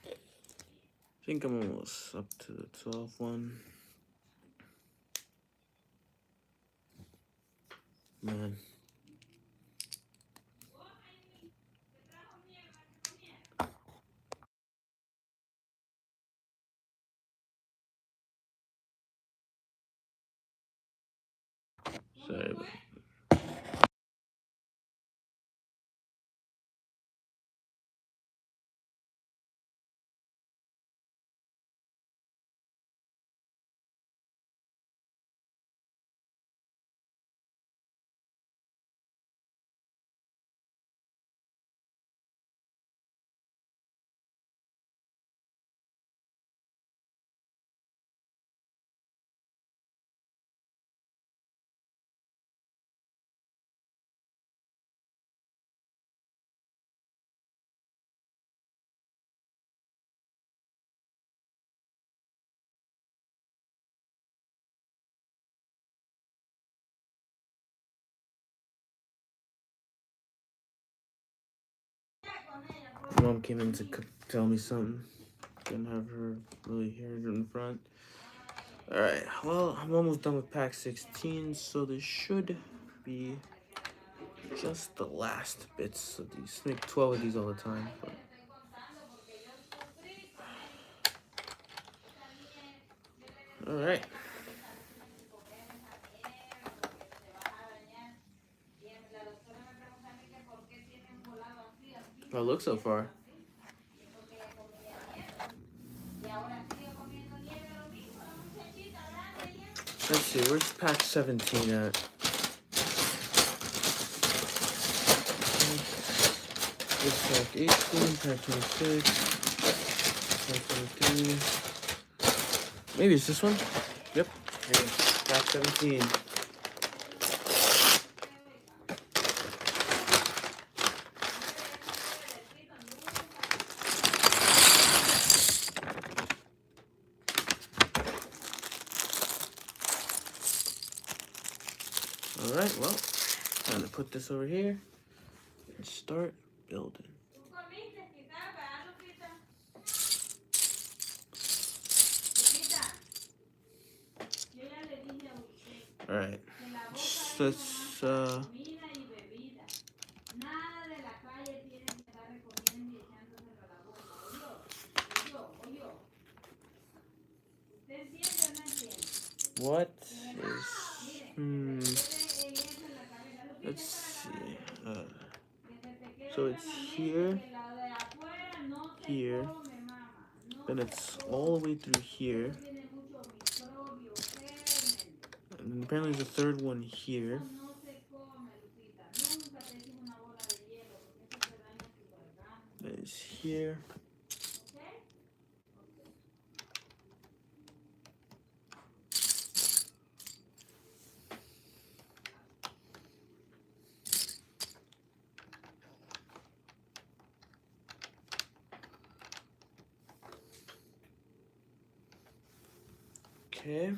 I think I'm almost up to the 12 one. Man. Sorry about Mom came in to tell me something. Didn't have her really hear it in front. Alright, well, I'm almost done with pack 16, so this should be just the last bits of these. I make 12 of these all the time. But... Alright. looks so far. Let's see, where's pack 17 at? This pack 18, pack 26, pack 23. Maybe it's this one? Yep. Here, pack 17. Alright, well, time to put this over here and start building. Alright, let's what is, let's see, so it's here, here, then it's all the way through here, and apparently there's a third one here. That is here. Okay.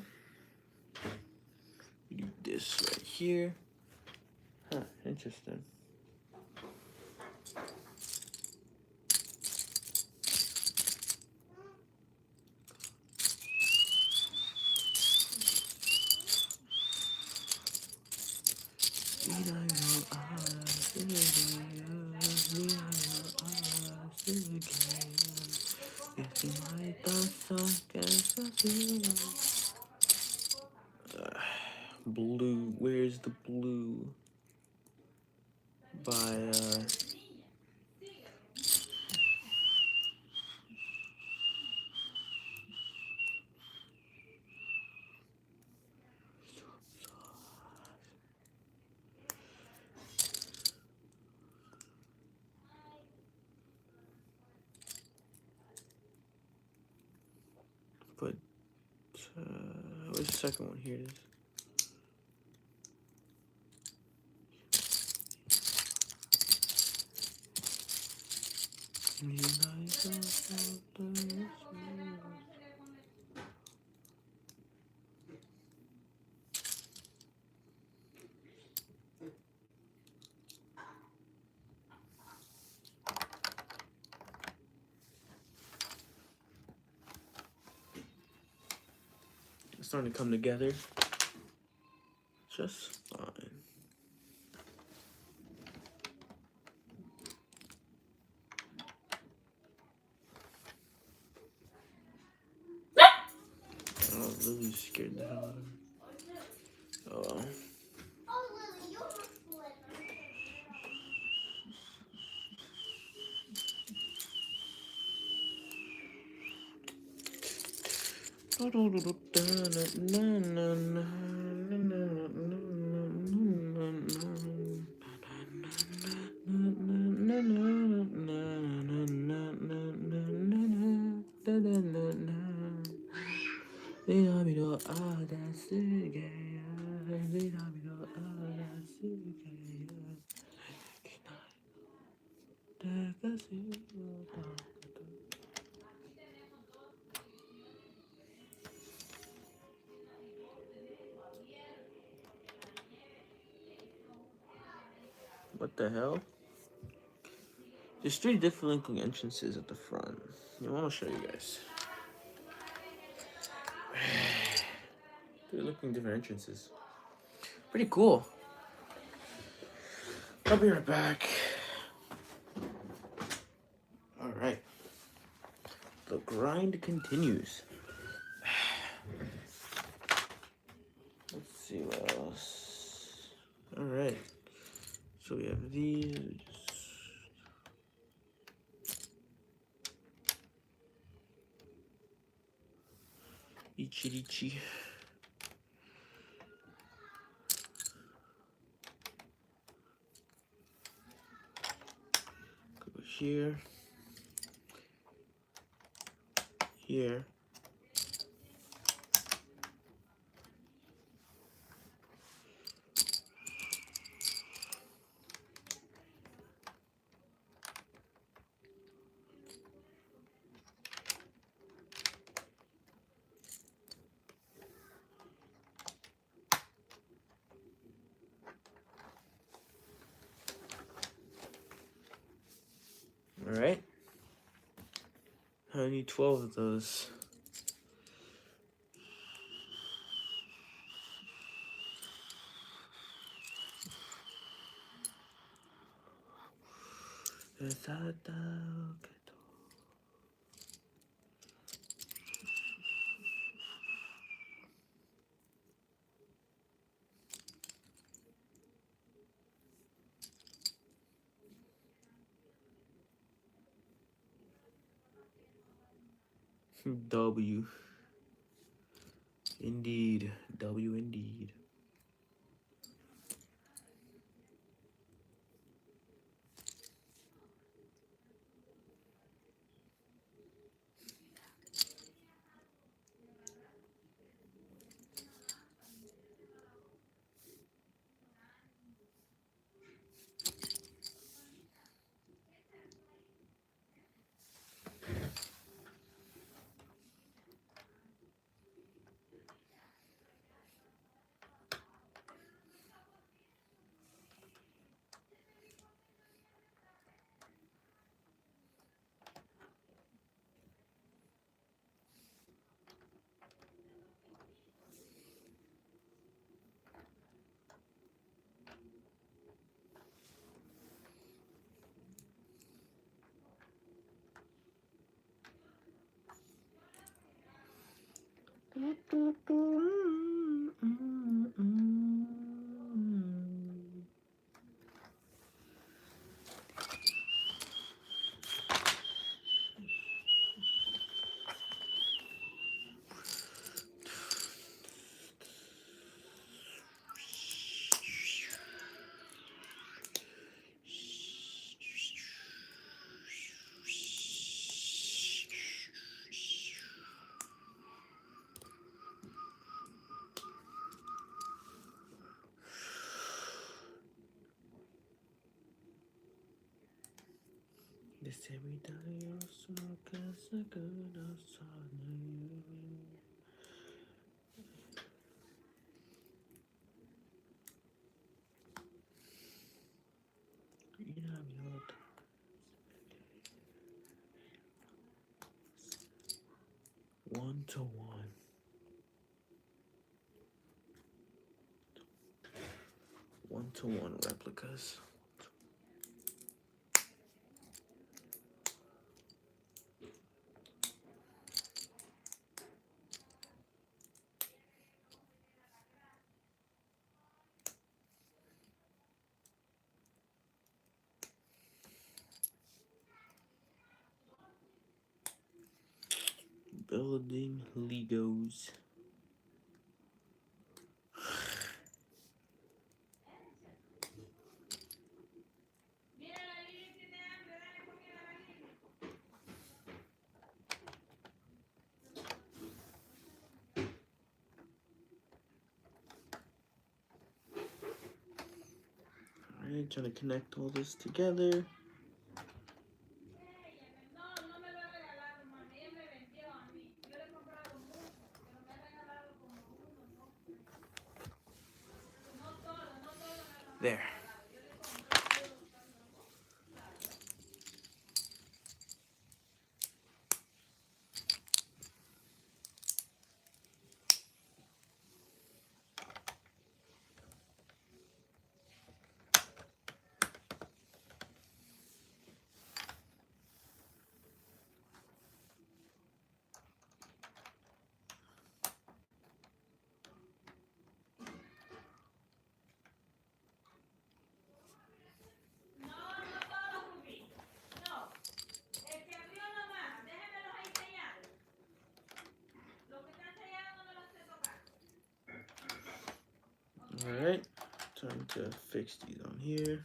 Do this right here. Huh, interesting. Blue, where's the blue? By but where's the second one? Here it is. It's starting to come together just fine. Oh, Lily's scared the hell out of me. Oh well. What the hell? There's 3 different linking entrances at the front. I want to show you guys. 3 looking different entrances. Pretty cool. I'll be right back. Alright. The grind continues. Let's see what else. Alright. So we have these. Ichi. Go here. Here. Alright. I need 12 of those. W. Indeed. W indeed. One to one. One-to-one replicas. Building Legos. Alright, trying to connect all this together. There. Alright, time to fix these on here.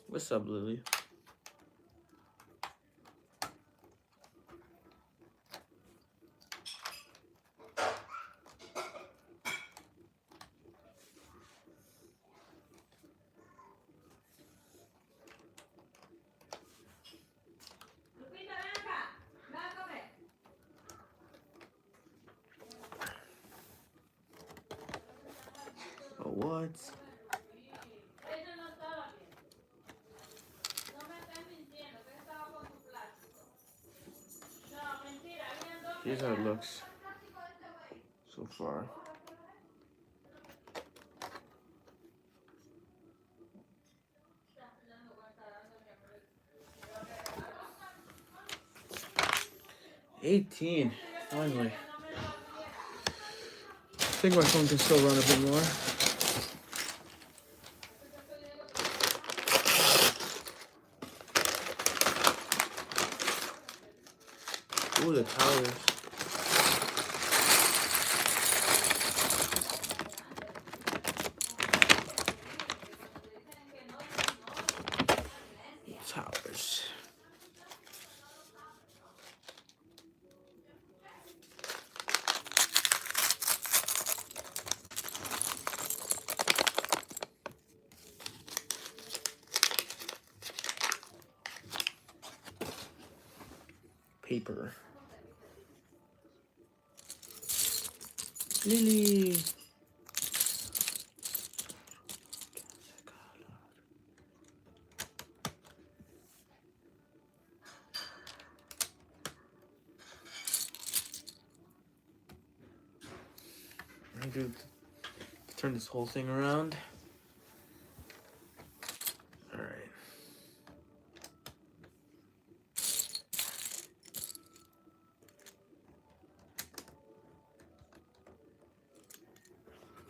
What's up, Lily? Oh, what? Here's how it looks so far. $18. Finally. I think my phone can still run a bit more. Ooh, the towers. Towers. Paper. Lily. I do turn this whole thing around. All right.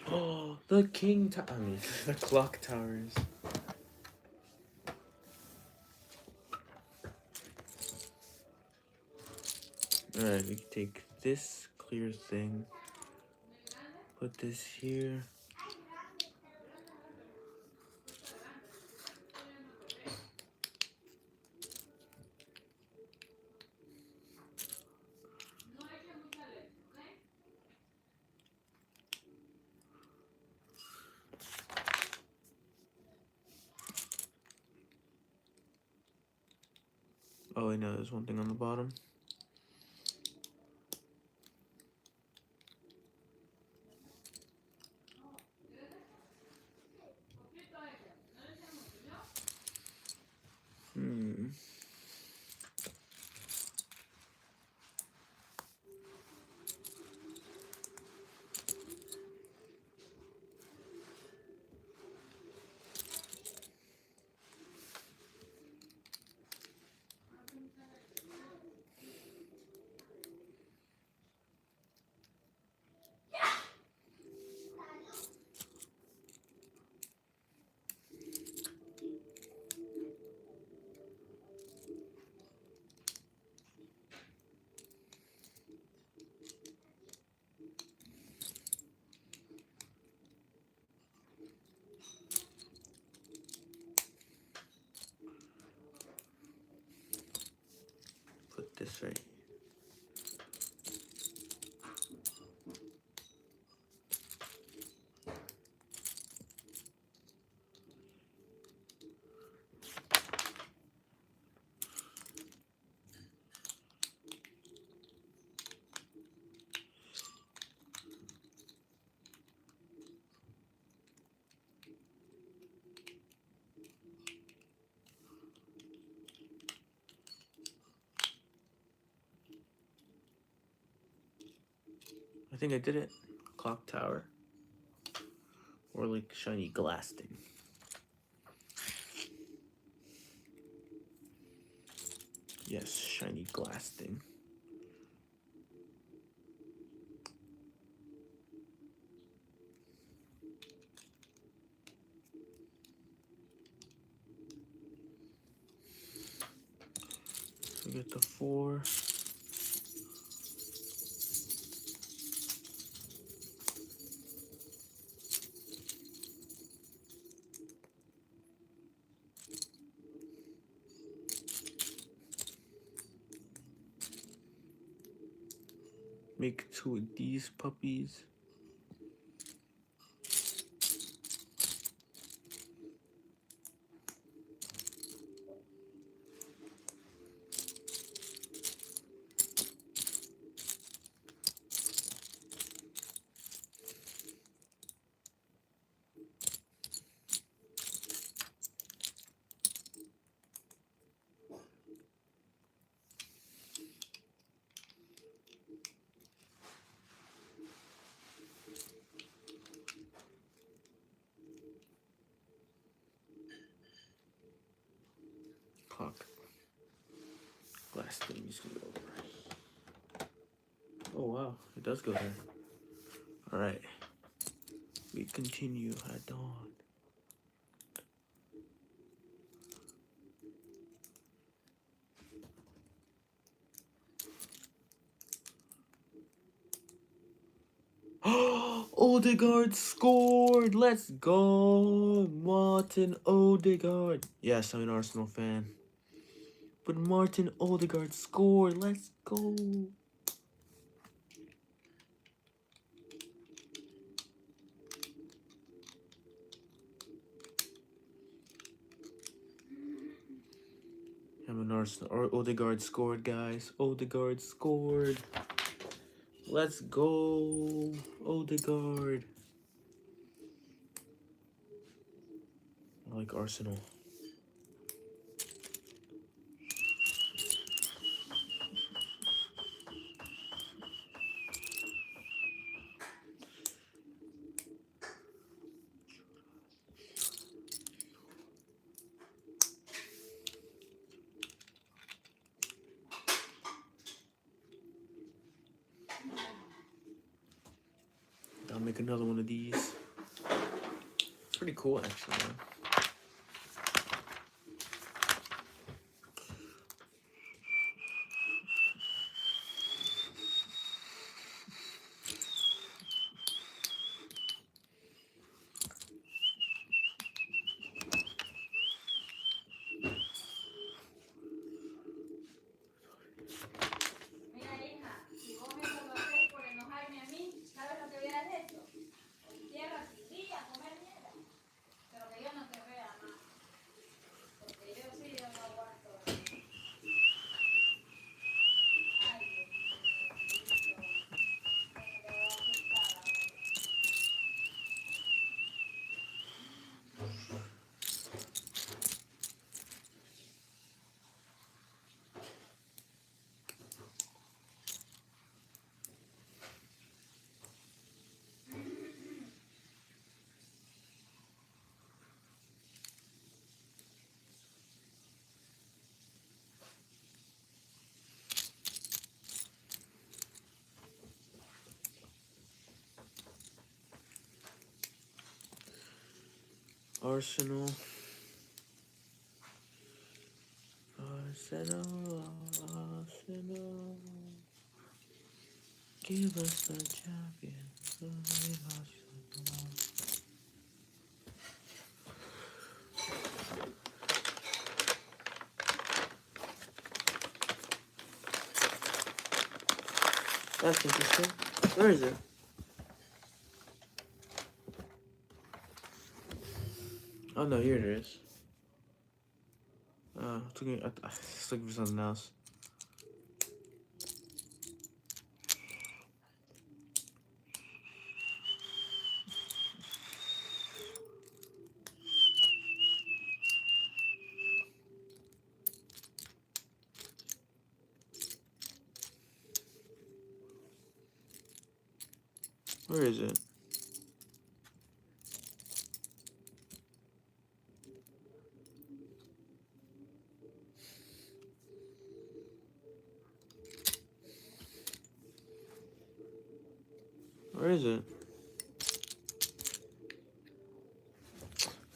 Oh, the king tower. I mean, the clock towers. Alright, we can take this clear thing, put this here. Oh, wait, no, there's one thing on the bottom. Put this right. I think I did it. Clock tower. Or like shiny glass thing. Yes, shiny glass thing. We get the 4. Make 2 of these puppies. Clock. Glass thing needs to go over. Oh wow, it does go there. Alright. We continue at dawn. Odegaard scored! Let's go! Martin Odegaard. Yes, I'm an Arsenal fan. But Martin Odegaard scored. Let's go! I'm an Arsenal. Or Odegaard scored, guys. Odegaard scored. Let's go, Odegaard. I like Arsenal. I'll make another one of these. It's pretty cool, actually. Man. Arsenal. Arsenal. Arsenal. Give us the champions. That's interesting. Where is it? Oh no, here it is. I was looking for something else. Where is it?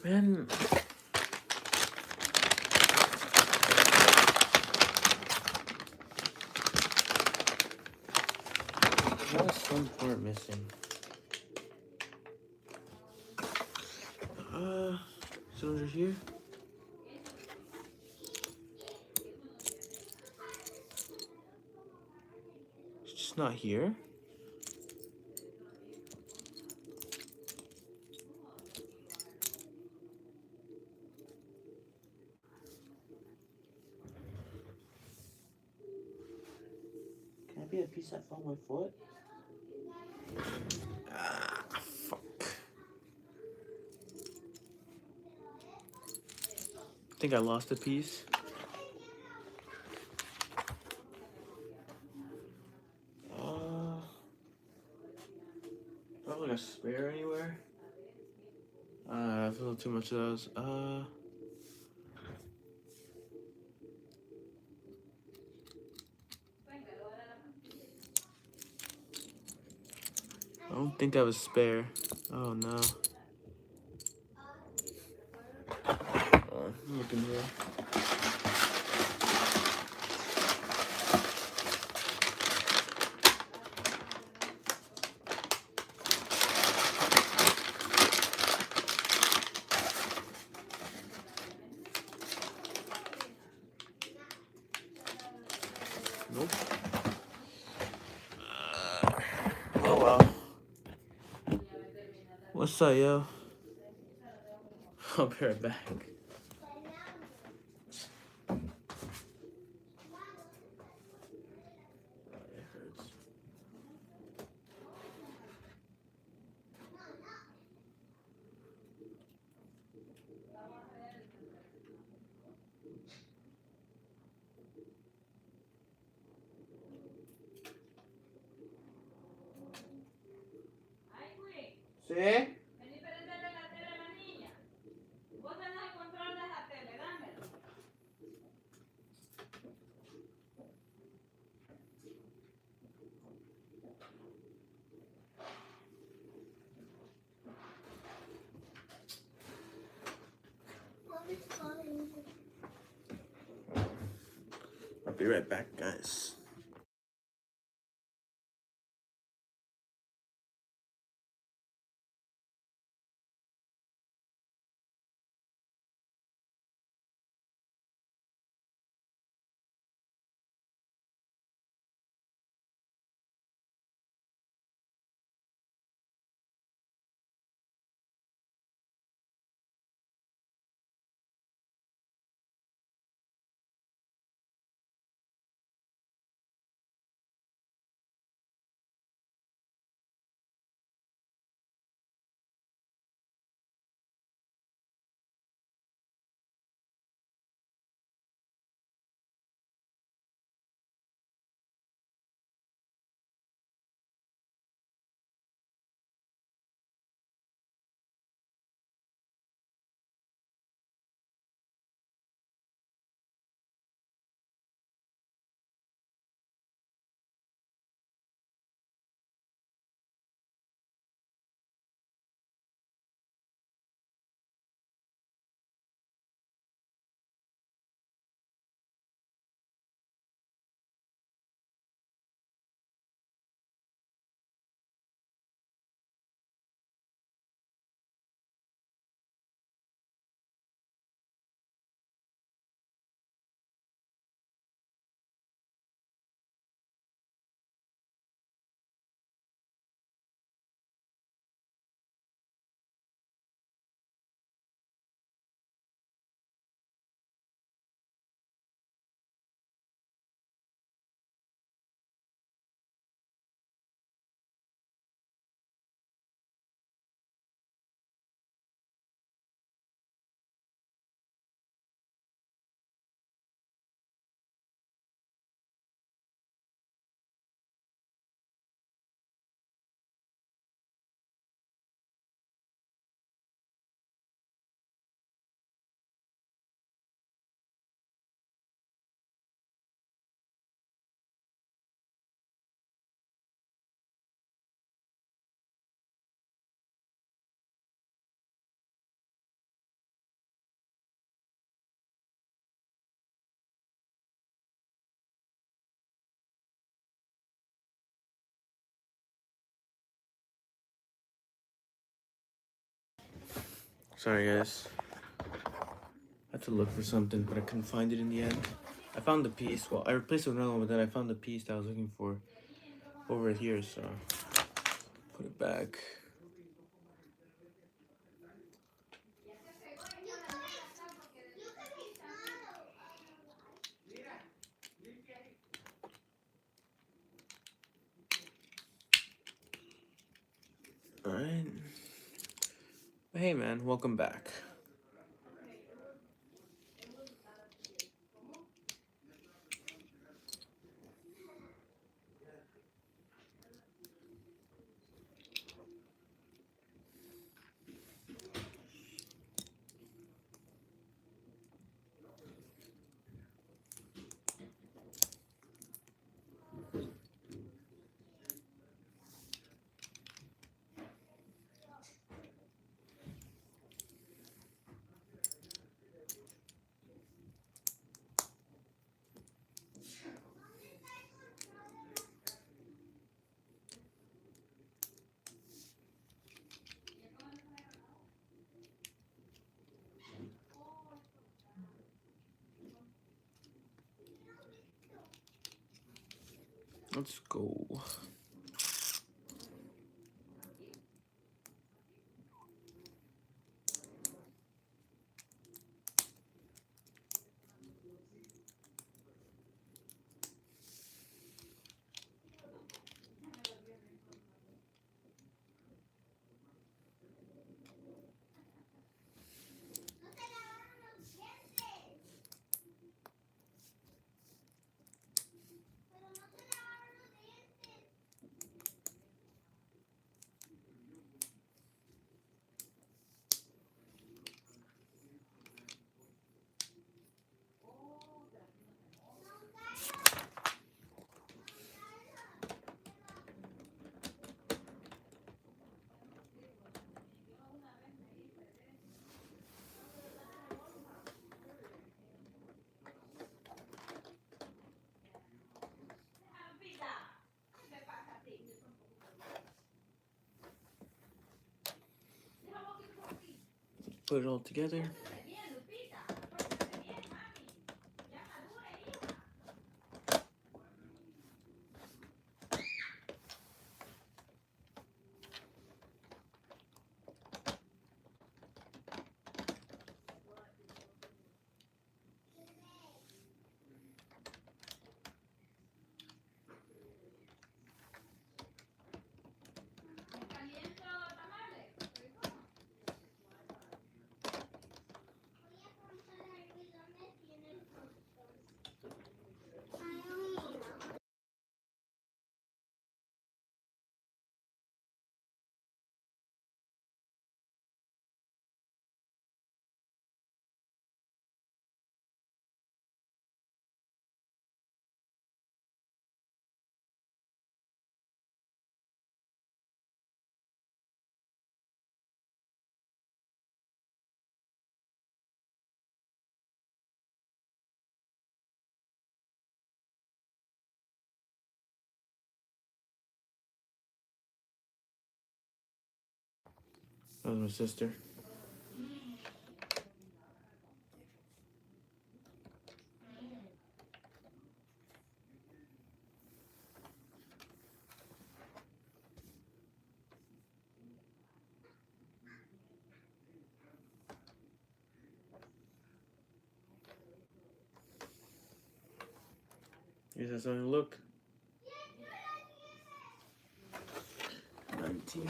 Man. Why is some part missing? Is it under here? It's just not here. Can I be a piece that fell on my foot? Ah, fuck. I think I lost a piece. Do I have like a spare anywhere? I have a little too much of those. I don't think I have a spare. Oh no. I'm looking here. Nope. Oh well. What's up, yo? I'll be right back. It hurts. ¿Sí? I'll be right back, guys. Sorry, guys. I had to look for something, but I couldn't find it in the end. I found the piece. Well, I replaced it with another one, but then I found the piece that I was looking for over here, so put it back. Alright. Hey, man, welcome back. Let's go. Put it all together. That was my sister. You guys have something to look? 19.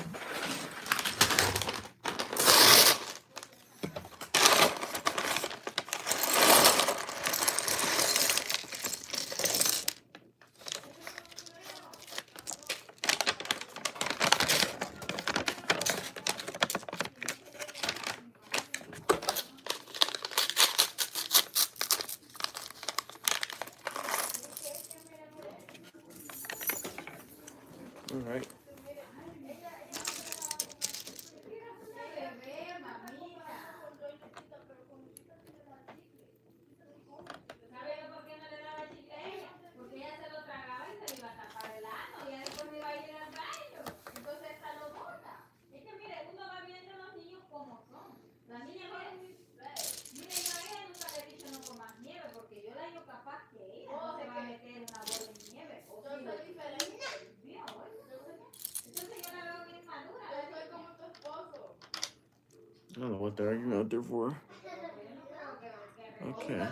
All right. I don't know what they're arguing out there for. Okay.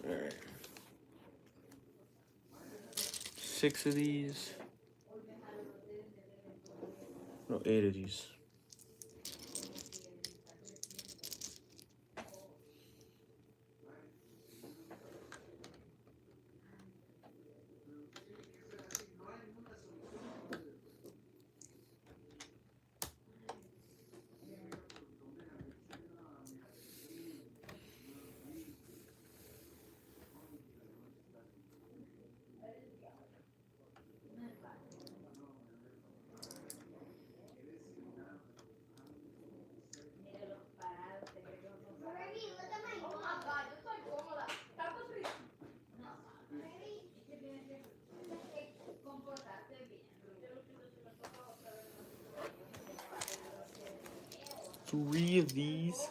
All right. 6 of these. No, 8 of these. Three of these.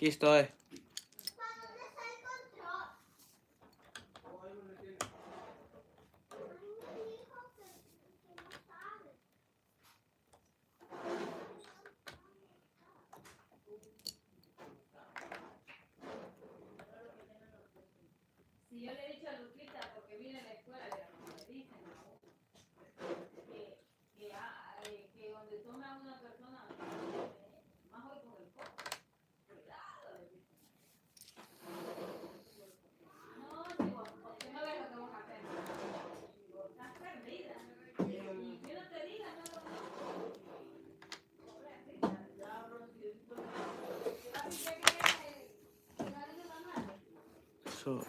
Aquí estoy. So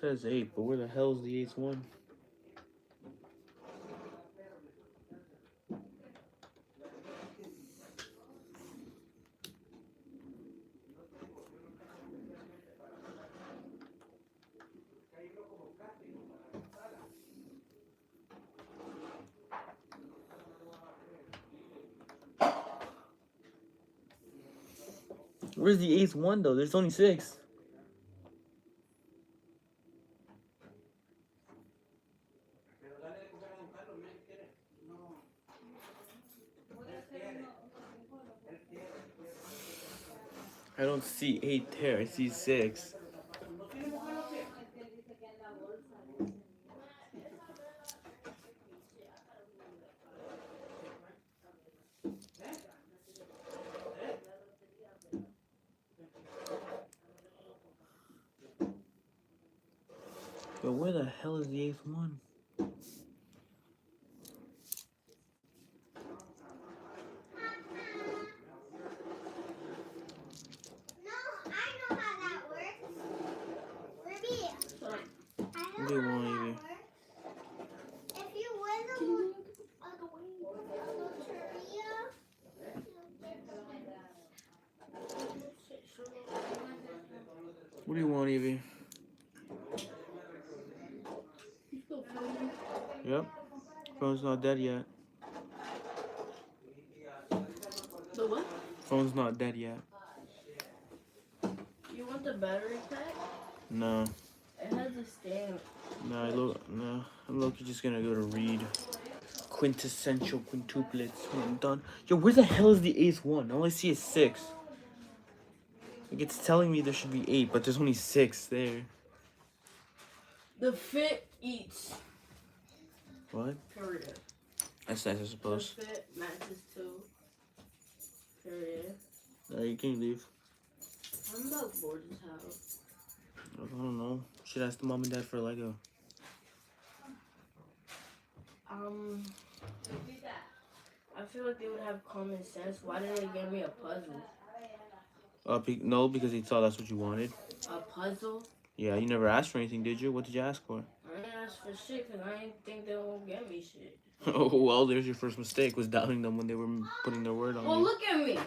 says 8, but where the hell is the 8th one? Where's the 8th one though? There's only 6. I don't see 8 there. I see 6. But where the hell is the 8th one? What do you want, Evie? If you win the loteria, What do you want, Evie? Yep. Phone's not dead yet. the what? Phone's not dead yet. You want the battery pack? No. It has a stamp. No, I'm looking just gonna go to read quintessential quintuplets when I'm done. Yo, where the hell is the 8th one? All I see is 6. Like, it's telling me there should be 8, but there's only 6 there. The fit eats. What? Period. That's nice, I The suppose. fit matches too. Period. Alright, you can leave. I'm about bored as hell. I don't know. Should ask the mom and dad for a Lego. I feel like they would have common sense. Why did they give me a puzzle? No, because they thought that's what you wanted. A puzzle? Yeah, you never asked for anything, did you? What did you ask for? I didn't ask for shit because I didn't think they would get me shit. Oh, well, there's your first mistake, was doubting them when they were putting their word on Well, you. look at me.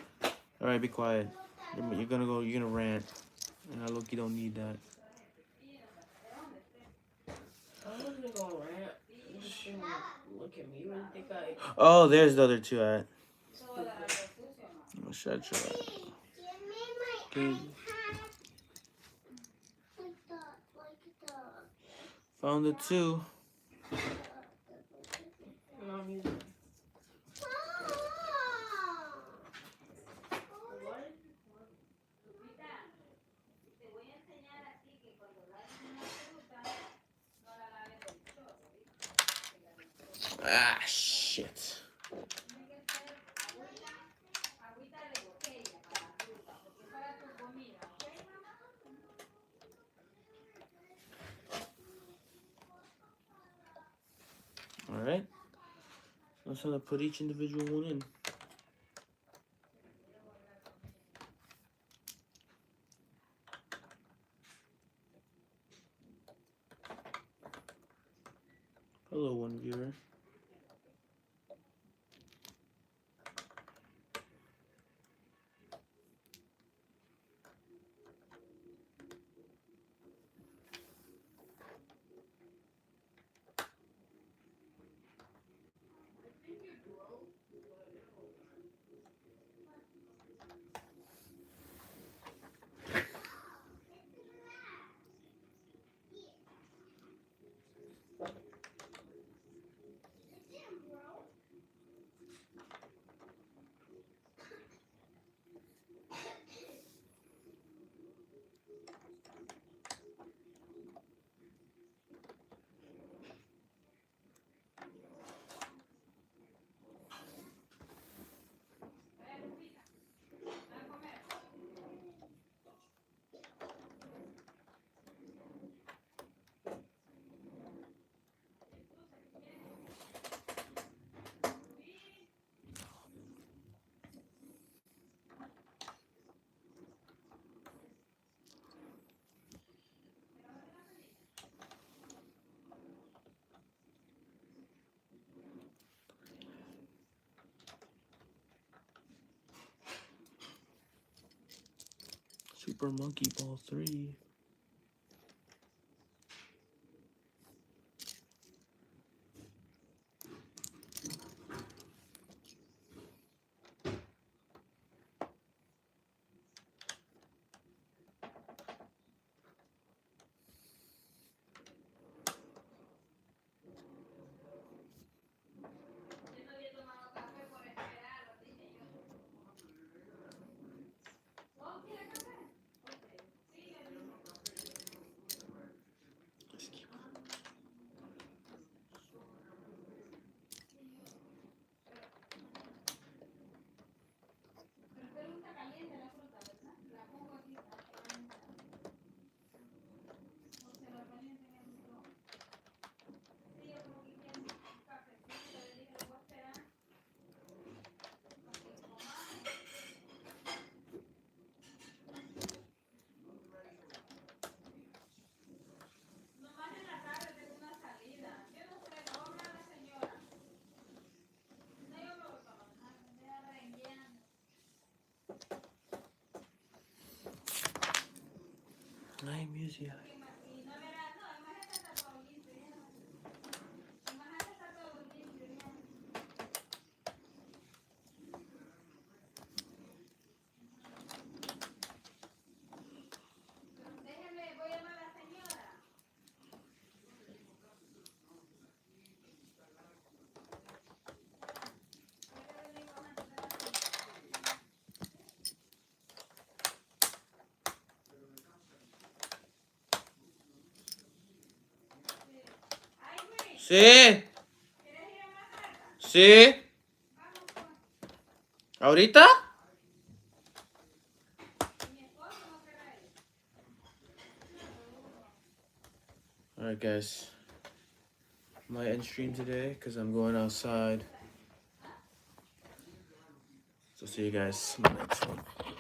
Alright, be quiet. You're gonna rant. And I look, you don't need that. I wasn't gonna rant. You just didn't look at me. You really think I... Oh, there's the other 2 at. Oh, shut your ass. Okay. Found the 2. No, I'm using it. Ah, shit. Alright. I'm just gonna put each individual one in. Hello, one viewer. Super Monkey Ball 3. Ay, music. Sí. Sí. ¿Ahorita? Alright, guys. My end stream today because I'm going outside. So see you guys in the next one.